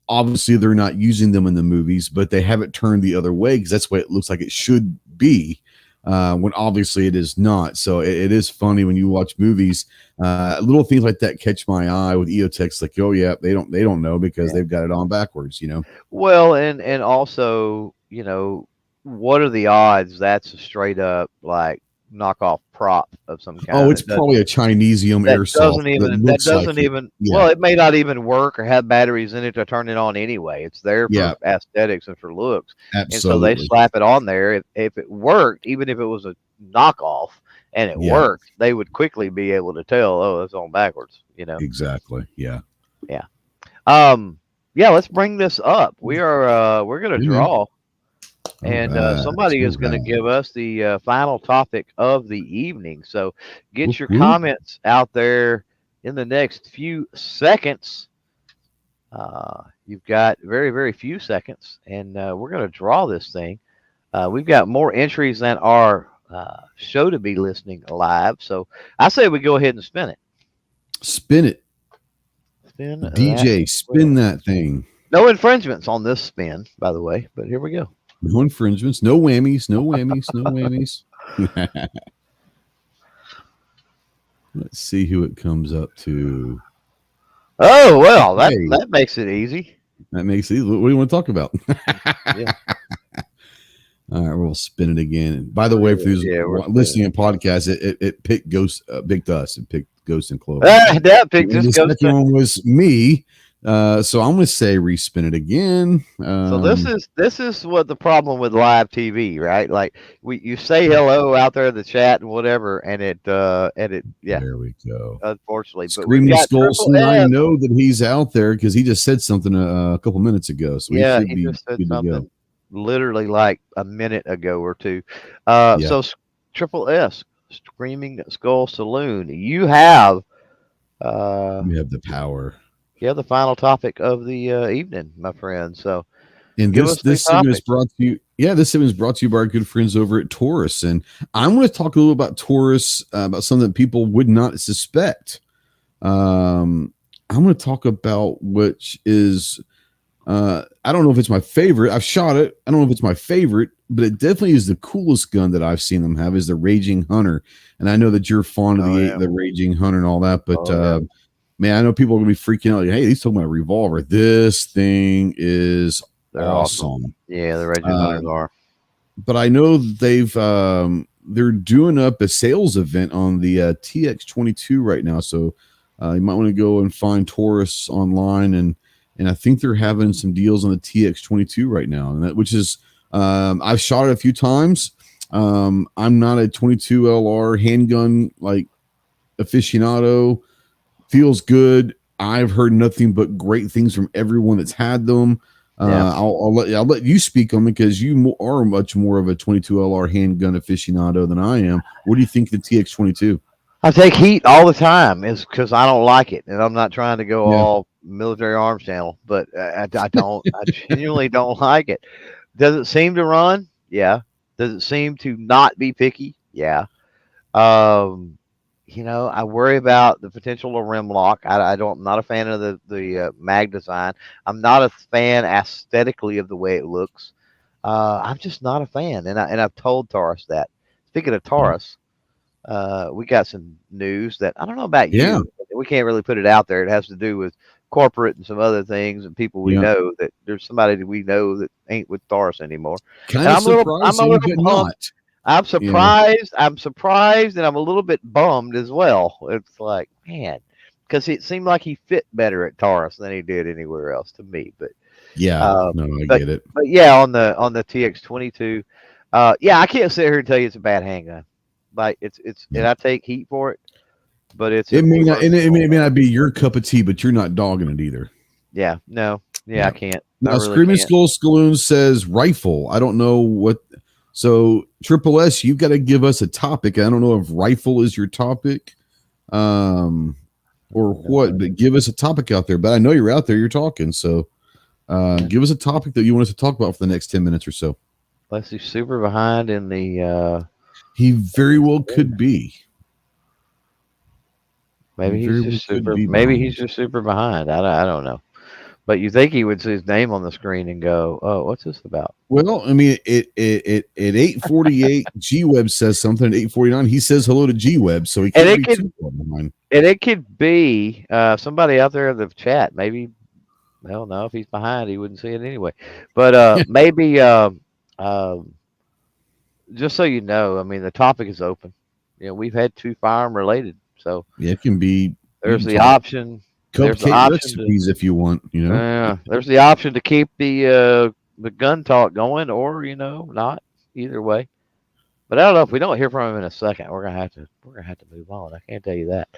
Obviously they're not using them in the movies, but they have it turned the other way because that's what it looks like it should be, when obviously it is not. So it is funny when you watch movies, little things like that catch my eye with EOTechs. Like, oh yeah, they don't know because yeah. they've got it on backwards. Well, and also, what are the odds that's a straight up like knockoff prop of some Oh, kind it's probably a Chinesium airsoft that that looks like doesn't it. even Yeah, well, it may not even work or have batteries in it to turn it on anyway. It's there for yeah, aesthetics and for looks. And so they absolutely. slap it on there. If it worked, even if it was a knockoff and it Yeah, worked, they would quickly be able to tell, oh, it's on backwards. exactly. Yeah. Yeah. Yeah, let's bring this up. We're gonna Yeah, man. draw, All and right. somebody All is going to right. give us the final topic of the evening. So get Whoop, your whoop. comments out there in the next few seconds. You've got very, very few seconds, and we're going to draw this thing. We've got more entries than our show to be listening live. So I say we go ahead and spin it. Spin it. Spin that. DJ, spin that thing. No infringements on this spin, by the way, but here we go. No infringements, no whammies, no whammies, no whammies. Let's see who it comes up to. Oh, well, that makes it easy. That makes it easy. What do you want to talk about? Yeah. All right, we'll spin it again. By the way, for those listening to podcasts, it picked Ghost, picked us. It picked Ghost and Clover. That picked the second one was me. So I'm going to say respin it again. So this is what the problem with live TV, right? Like you say hello out there in the chat and whatever, and it yeah. There we go. Unfortunately, Screaming Skull, I know that he's out there because he just said something a couple minutes ago. So yeah, he just said something literally like a minute ago or two. So Triple S, Screaming Skull Saloon, you have the power. Yeah, the final topic of the evening, my friend. So, and this segment is brought to you. Yeah, this segment is brought to you by our good friends over at Taurus, and I'm going to talk a little about Taurus, about something that people would not suspect. I'm going to talk about which is, I don't know if it's my favorite. I've shot it. I don't know if it's my favorite, but it definitely is the coolest gun that I've seen them have. Is the Raging Hunter, and I know that you're fond of the Raging Hunter and all that, but. Man, I know people are going to be freaking out. Like, hey, he's talking about a revolver. This thing is awesome. Yeah, the Raging Hunters are. But I know they're doing up a sales event on the TX22 right now. So you might want to go and find Taurus online. And I think they're having some deals on the TX22 right now. And which is, I've shot it a few times. I'm not a 22 LR handgun like aficionado. Feels good. I've heard nothing but great things from everyone that's had them. I'll let you speak on it because you are much more of a 22 LR handgun aficionado than I am. What do you think of the TX22? I take heat all the time. Is because I don't like it, and I'm not trying to go all military arms channel, but I don't. I genuinely don't like it. Does it seem to run? Yeah. Does it seem to not be picky? Yeah. I worry about the potential of rim lock. I'm not a fan of the mag design. I'm not a fan aesthetically of the way it looks. I'm just not a fan, and I've told Taurus that. Speaking of Taurus, we got some news that I don't know about you. We can't really put it out there. It has to do with corporate and some other things and people we know that there's somebody that we know that ain't with Taurus anymore. I'm a little not. I'm surprised. Yeah. I'm surprised, and I'm a little bit bummed as well. It's like, man, because it seemed like he fit better at Taurus than he did anywhere else to me. But I get it. But yeah, on the TX22, I can't sit here and tell you it's a bad handgun. Like it's and I take heat for it, but it may not be your cup of tea, but you're not dogging it either. Yeah, no, I can't. Now, Screaming Skull Saloon says rifle. I don't know what. So Triple S, you've got to give us a topic. I don't know if rifle is your topic, or what, but give us a topic out there. But I know you're out there. You're talking. So give us a topic that you want us to talk about for the next 10 minutes or so. Let's see. Super behind in the. He very well could be. Maybe he's just super. Maybe he's just super behind. I don't know. But you think he would see his name on the screen and go, "Oh, what's this about?" Well, I mean, at 8:48, G-Web says something. At 8:49, he says hello to G-Web, so he can't be too far behind. And it could be somebody out there in the chat. Maybe, well, no, if he's behind, he wouldn't see it anyway. But maybe, just so you know, I mean, the topic is open. We've had 2 firearm related, so it can be. There's the option. Cupcake recipes if you want, there's the option to keep the gun talk going, or not. Either way, but I don't know if we don't hear from him in a second. We're gonna have to move on. I can't tell you that.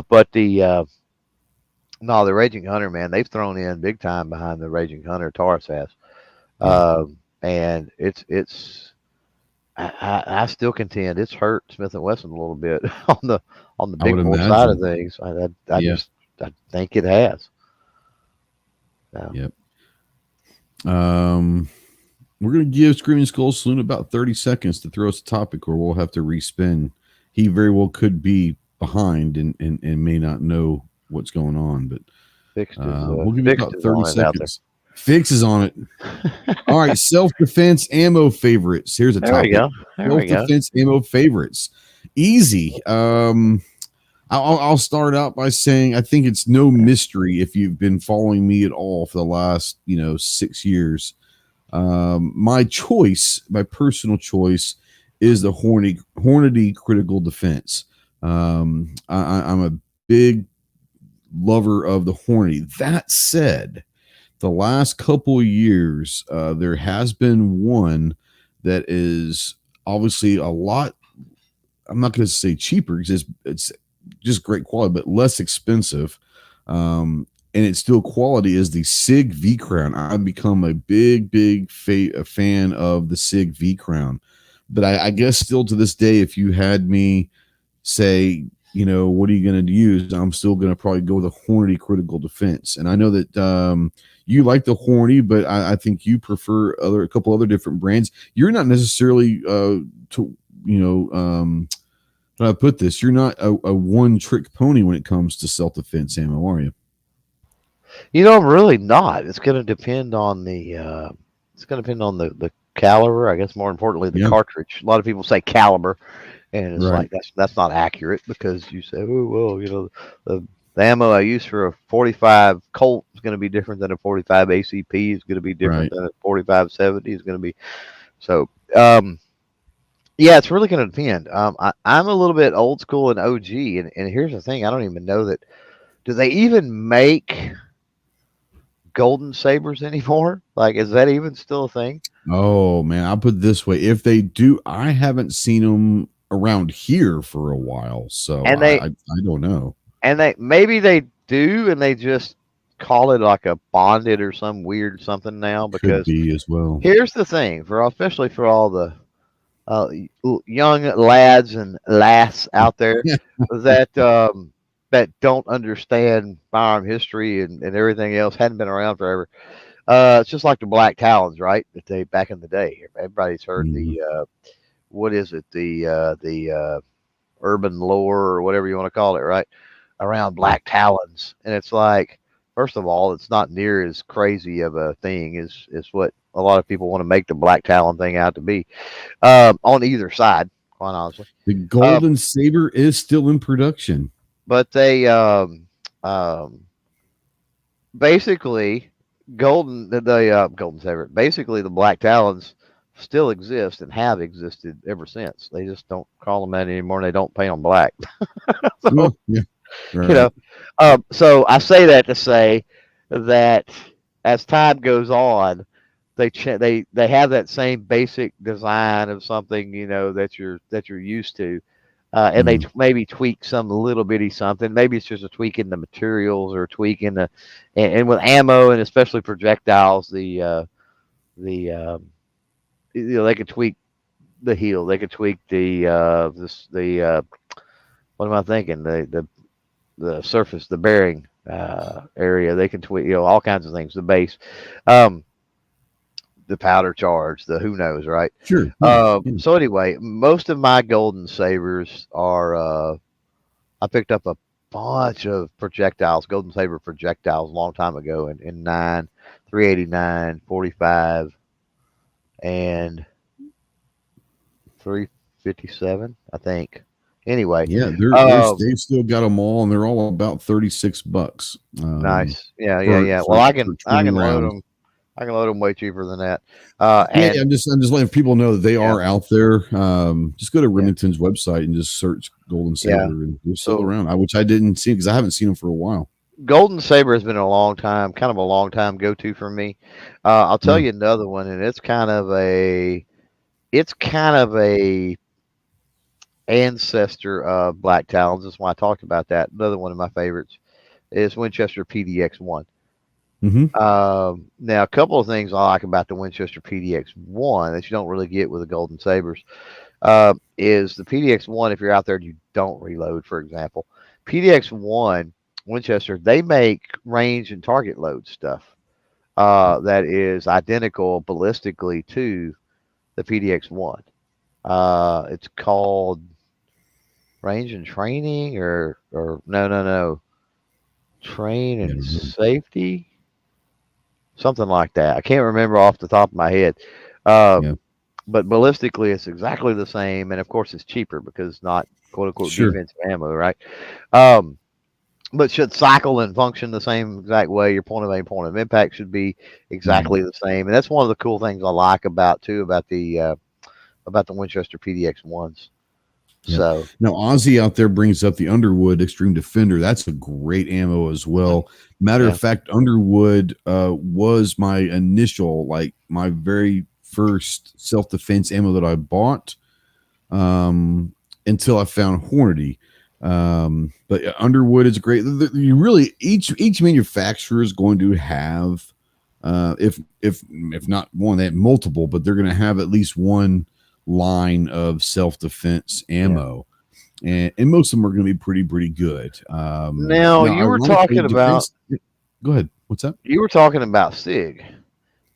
But the Raging Hunter, man, they've thrown in big time behind the Raging Hunter. Taurus has, and it's. I still contend it's hurt Smith & Wesson a little bit on the big boy side of things. I think it has. So, Yep. We're going to give Screaming Skull Saloon about 30 seconds to throw us a topic, or we'll have to respin. He very well could be behind and may not know what's going on, but we'll give it Fixed about is 30 on it out there. seconds. Fix is on it. All right, self-defense ammo favorites. Here's a There we topic. go. There we go. Self-defense ammo favorites. Easy. I'll start out by saying I think it's no mystery if you've been following me at all for the last 6 years. My choice, my personal choice, is the Hornady Critical Defense. I'm a big lover of the Hornady. That said, the last couple of years, there has been one that is obviously a lot. I'm not going to say cheaper because it's just great quality, but less expensive. And it's still quality, is the SIG V Crown. I've become a big fan of the SIG V Crown. But I guess still to this day, if you had me say, what are you going to use? I'm still going to probably go with the Hornady Critical Defense. And I know that you like the Hornady, but I think you prefer a couple other different brands. You're not necessarily how do I put this? You're not a one-trick pony when it comes to self-defense ammo, are you? I'm really not. It's going to depend on the. It's going to depend on the caliber. I guess more importantly, the cartridge. A lot of people say caliber, and it's like that's not accurate because you say, oh well, the ammo I use for a 45 Colt is going to be different than a 45 ACP. Is going to be different than a 45 70. Is going to be so. Yeah, it's really going to depend. I'm a little bit old school and OG, and here's the thing: I don't even know that. Do they even make golden sabers anymore? Like, is that even still a thing? Oh man, I'll put it this way: if they do, I haven't seen them around here for a while, so I don't know. And maybe they do, and they just call it like a bonded or some weird something now. Because could be as well. Here's the thing, especially for all the young lads and lass out there that don't understand firearm history and everything else, hadn't been around forever. It's just like the black talons, right? That they back in the day, everybody's heard the what is it? The urban lore or whatever you want to call it, right? Around black talons, and it's like, first of all, it's not near as crazy of a thing as what a lot of people want to make the black talon thing out to be. On either side, quite honestly, the golden saber is still in production, but they basically golden saber. Basically, the black talons still exist and have existed ever since. They just don't call them that anymore, and they don't paint them black. So, so I say that to say that as time goes on, they have that same basic design of something that you're used to, and they maybe tweak some little bitty something. Maybe it's just a tweak in the materials or a tweak in the and with ammo and especially projectiles, they could tweak the heel, they could tweak the what am I thinking, the surface, the bearing area. They can tweak all kinds of things, the base, the powder charge, the who knows, right? Sure. So anyway, most of my golden sabers are I picked up a bunch of projectiles, golden saber projectiles, a long time ago in 389, 45, and 357, I think. Anyway, they've still got them all, and they're all about $36. Nice, yeah. Well, I can load them. I can load them way cheaper than that. I'm just letting people know that they are out there. Just go to Remington's website and just search Golden Saber, and they're still around. Which I didn't see because I haven't seen them for a while. Golden Saber has been a long time go-to for me. I'll tell you another one, and it's kind of a ancestor of Black Talons. That's why I talked about that. Another one of my favorites is Winchester PDX-1. Now, a couple of things I like about the Winchester PDX-1 that you don't really get with the Golden Sabers is the PDX-1. If you're out there and you don't reload, for example, PDX-1 Winchester, they make range and target load stuff. that is identical ballistically to the PDX-1. It's called range and training, or no, train Yeah, and safety, something like that. I can't remember off the top of my head. yeah, But ballistically, it's exactly the same, and of course, it's cheaper because it's not quote unquote sure. defensive ammo, right? Um, but should cycle and function the same exact way. Your point of aim, point of impact should be Mhm. exactly the same, and that's one of the cool things I like about too about the Winchester PDX-1s. Yep. So Now, Ozzy out there brings up the Underwood Extreme Defender. That's a great ammo as mhm, well. Matter of yeah, fact, Underwood was my initial, like my very first self defense ammo that I bought until I found Hornady. But Underwood is great. You really each manufacturer is going to have, if not one, they have multiple, but they're going to have at least one line of self defense yeah. ammo, and most of them are going to be pretty good. Now Now, ironically, defense. Go ahead. What's that? you were talking about SIG,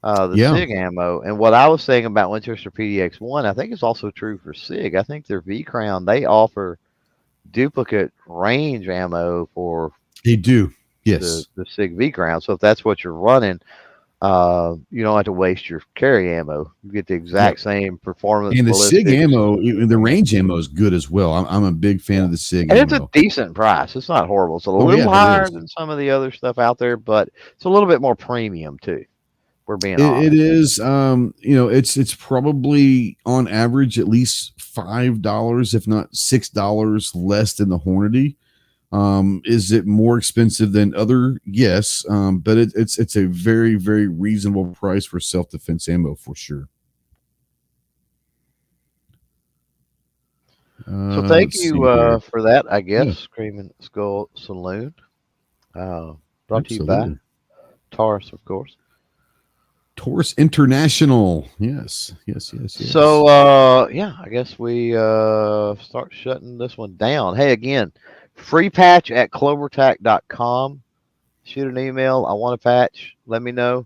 the Yeah, SIG ammo, and what I was saying about Winchester PDX-1, I think is also true for SIG. I think their V Crown they offer duplicate range ammo for they do. the Yes. the SIG V Crown. So if that's what you're running, you don't have to waste your carry ammo. You get the Yep. exact same performance And the SIG ballistics ammo, the everything else. range ammo is good as well. I'm a big fan Yeah, of the SIG and it's a ammo. decent price. It's not horrible. It's a Oh little yeah, it higher is. than some of the other stuff out there, but it's a little bit more premium too. If we're being It honest. is. It's probably on average at least $5, if not $6 less than the Hornady. Is it more expensive than other? Yes. But it's a very reasonable price for self defense ammo for sure. So thank Let's you see here. for that. I guess Yeah, Screaming Skull Saloon, uh, brought to you by absolutely. Taurus, of course. Taurus International. Yes. So yeah, I guess we start shutting this one down. Hey, again, free patch at clovertac.com. Shoot an email. I want a patch. Let me know.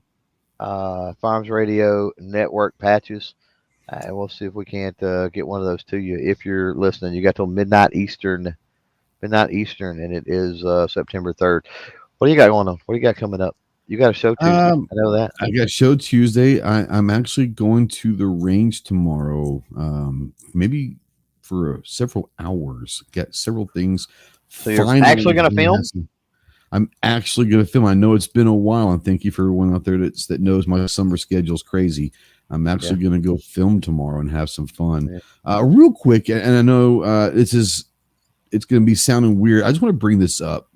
Farms Radio Network patches, and we'll see if we can't get one of those to you. If you're listening, you got till midnight Eastern, and it is September 3rd. What do you got going on? What do you got coming up? You got a show Tuesday. Um, I know that. I got show Tuesday. I'm actually going to the range tomorrow. Maybe for several hours. Got several things. So you're actually Finally, going to film? I'm actually going to film. I know it's been a while, and thank you for everyone out there that knows my summer schedule's crazy. I'm Yeah. actually going to go film tomorrow and have some fun. Yeah. Real quick, and I know it's going to be sounding weird. I just want to bring this up.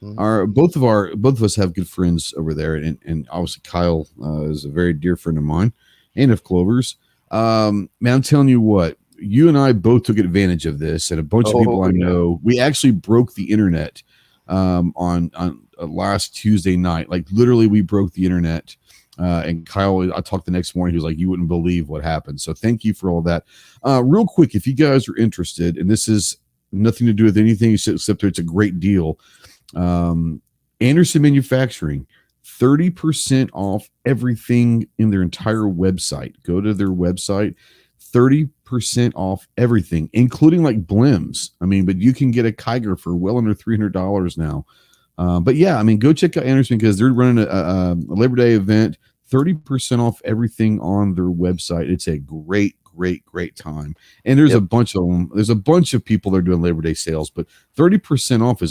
Mhm. Both of us have good friends over there, and obviously Kyle is a very dear friend of mine, and of Clover's. Man, I'm telling you what, you and I both took advantage of this, and a bunch of people Oh I yeah. know. We actually broke the internet on last Tuesday night. Like literally, we broke the internet. And Kyle, I talked the next morning. He was like, "You wouldn't believe what happened." So thank you for all that. Real quick, if you guys are interested, and this is nothing to do with anything except that it's a great deal. Anderson Manufacturing, 30% off everything in their entire website. Go to their website, 30% off everything, including like blims. I mean, but you can get a Kiger for well under $300 now. But yeah, I mean, go check out Anderson because they're running a Labor Day event, 30% off everything on their website. It's a great time. And there's a Yep. bunch of them. There's a bunch of people that are doing Labor Day sales, but 30% off is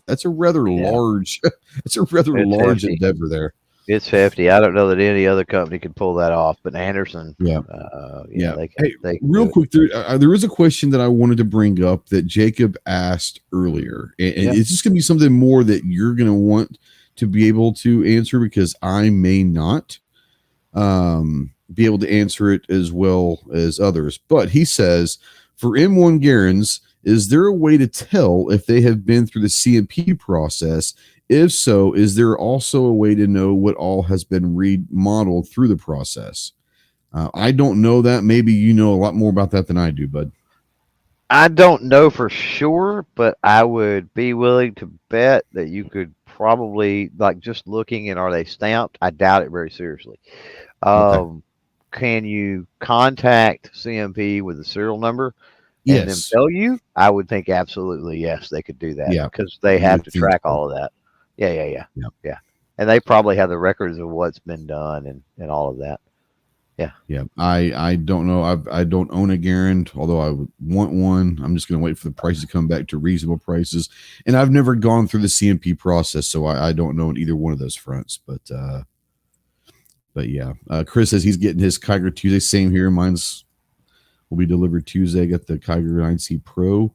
that's a rather Yeah. large, it's a rather It's large hefty. endeavor there. It's hefty. I don't know that any other company could pull that off, but Anderson, Yeah. yeah, Yeah. they can. Hey, They can real do it. quick, there is a question that I wanted to bring up that Jacob asked earlier. And Yeah. it's just going to be something more that you're going to want to be able to answer because I may not be able to answer it as well as others. But he says, for M1 Garens, is there a way to tell if they have been through the CMP process? If so, is there also a way to know what all has been remodeled through the process? I don't know that. Maybe you know a lot more about that than I do, bud. I don't know for sure, but I would be willing to bet that you could probably like just looking and are they stamped? I doubt it very seriously. Okay. Um, can you contact CMP with the serial number and then Yes. tell you? I would think absolutely yes, they could do that Yeah. because they You have would to think track so. all of that. Yeah, yeah, yeah, Yeah. yeah. And they probably have the records of what's been done and all of that. Yeah. Yeah. I don't know. I don't own a Garand, although I would want one. I'm just going to wait for the prices to come back to reasonable prices. And I've never gone through the CMP process, so I don't know on either one of those fronts. But yeah, Chris says he's getting his Kiger Tuesday. Same here. Mine's will be delivered Tuesday. I got the Kiger 9C Pro.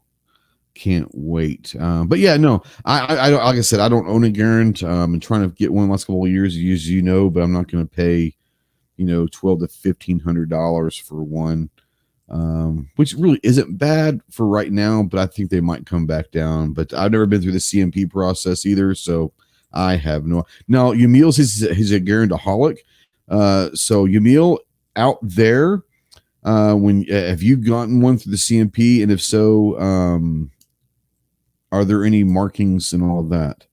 Can't wait. But yeah, no, I like I said, I don't own a Garand. I'm trying to get one last couple of years, as you know, but I'm not going to pay, $1,200 to $1,500 for one, which really isn't bad for right now. But I think they might come back down. But I've never been through the CMP process either, so I have no. Now, Yamil says he's a Garandaholic. So Yamil out there. When have you gotten one through the CMP, and if so, are there any markings and all of that?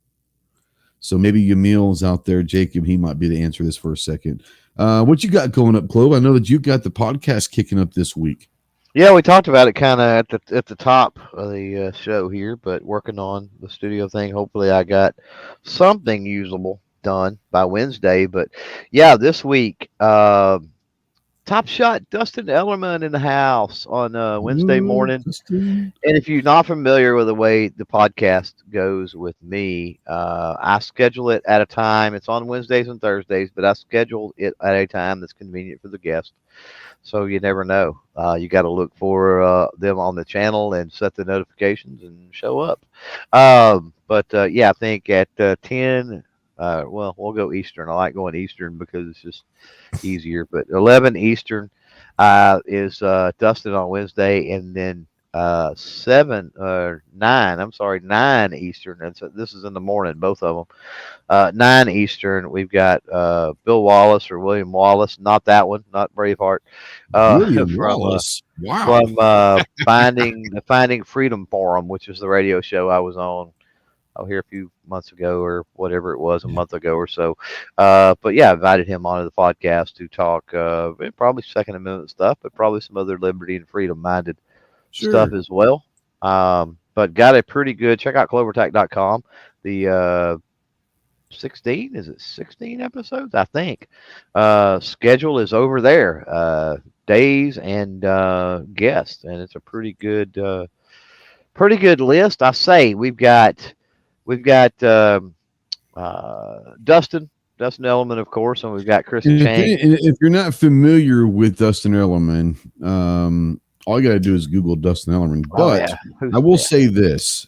So maybe Yamil's out there, Jacob. He might be the answer this for a second. What you got going up, Clove? I know that you got the podcast kicking up this week. Yeah, we talked about it kind of at the top of the show here, but working on the studio thing. Hopefully, I got something usable done by Wednesday. But yeah, this week, Top Shot Dustin Ellerman in the house on Wednesday Ooh, morning. Dustin. And if you're not familiar with the way the podcast goes with me, I schedule it at a time. It's on Wednesdays and Thursdays, but I schedule it at a time that's convenient for the guest. So you never know. You got to look for them on the channel and set the notifications and show up. But yeah, I think at 10, well, we'll go Eastern. I like going Eastern because it's just easier. But 11 Eastern is Dustin on Wednesday, and then 9. I'm sorry, 9 Eastern. And so this is in the morning, both of them. 9 Eastern. We've got Bill Wallace or William Wallace, not that one, not Braveheart. William from Wallace. Wow. from Finding Freedom Forum, which is the radio show I was on. Here a few months ago or whatever it was, a month ago or so. But yeah, I invited him onto the podcast to talk probably Second Amendment stuff, but probably some other liberty and freedom minded stuff as well. But got a pretty good, check out CloverTac.com. The 16, is it 16 episodes? I think. Schedule is over there. Days and guests, and it's a pretty good list. I say we've got Dustin Elliman, of course, and we've got Chris Chang. If you're not familiar with Dustin Ellerman, all you got to do is Google Dustin Ellerman. But I will say this.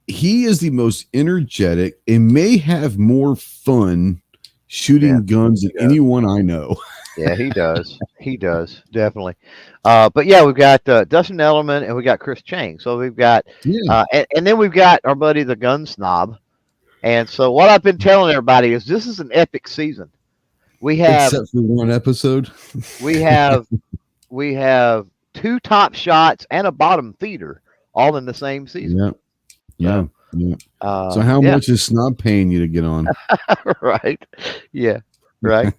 He is the most energetic and may have more fun shooting guns than anyone I know. Yeah, he does. He does, definitely. But yeah, we've got Dustin Ellerman and we got Chris Chang. So we've got, and then we've got our buddy the Gun Snob. And so what I've been telling everybody is this is an epic season. We have, except for one episode, we have 2 top shots and a bottom feeder all in the same season. Yeah. So how much is Snob paying you to get on? Right. Yeah. Right.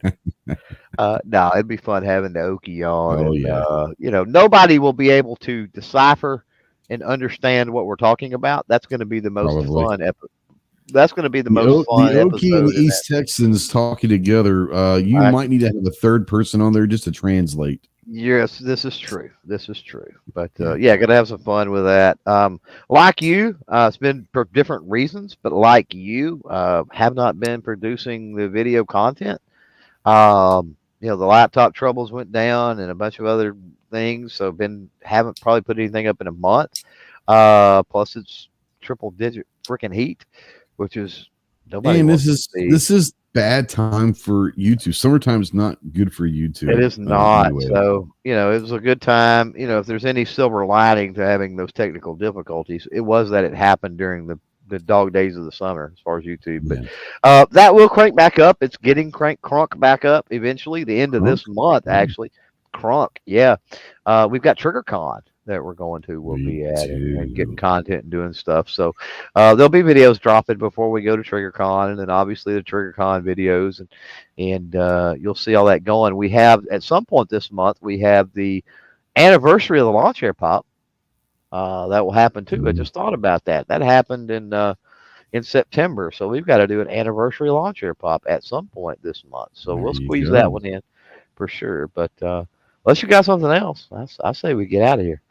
No, it'd be fun having the Okie on. Nobody will be able to decipher and understand what we're talking about. That's going to be the most fun episode. That's going to be the most fun the episode. Okie and the East Texans talking together. You might need to have a third person on there just to translate. Yes, this is true. But yeah, gonna have some fun with that. Like you, it's been for different reasons, but like you, have not been producing the video content. The laptop troubles went down and a bunch of other things, so haven't probably put anything up in a month. Plus it's triple digit freaking heat, which is nobody. And this is bad time for YouTube. Summertime is not good for YouTube. It is not. Anyway. So, it was a good time. If there's any silver lining to having those technical difficulties, it was that it happened during the dog days of the summer as far as YouTube. But that will crank back up. It's getting crunk back up eventually, the end of this month, actually. Crunk, yeah. We've got TriggerCon that we're going to will Me be at, and getting too. content and doing stuff. So there'll be videos dropping before we go to TriggerCon, and then obviously the TriggerCon videos, and you'll see all that going. We have at some point this month we have the anniversary of the lawn chair pop. That will happen too. I Mm, just thought about that. That happened in September, so we've got to do an anniversary lawn chair pop at some point this month. So there we'll you squeeze that go. one in for sure. But unless you got something else, I say we get out of here.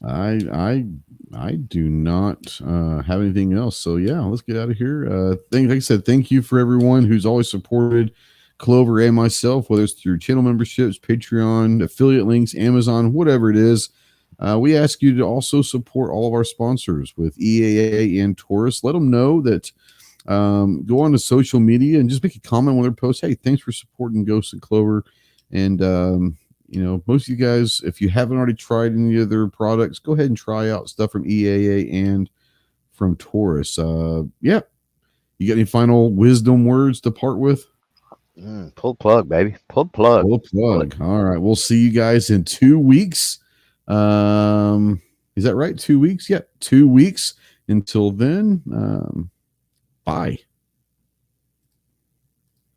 I I I do not have anything else. So yeah, let's get out of here. Like I said, thank you for everyone who's always supported Clover and myself, whether it's through channel memberships, Patreon, affiliate links, Amazon, whatever it is. We ask you to also support all of our sponsors with EAA and Taurus. Let them know that go on to social media and just make a comment when they post. Hey, thanks for supporting Ghost and Clover. And most of you guys, if you haven't already tried any of their products, go ahead and try out stuff from EAA and from Taurus. Yeah. You got any final wisdom words to part with? Pull plug, baby. Pull plug. Pull a Pull it. plug. All right. We'll see you guys in 2 weeks. Is that right? 2 weeks? Yeah, 2 weeks. Until then, bye.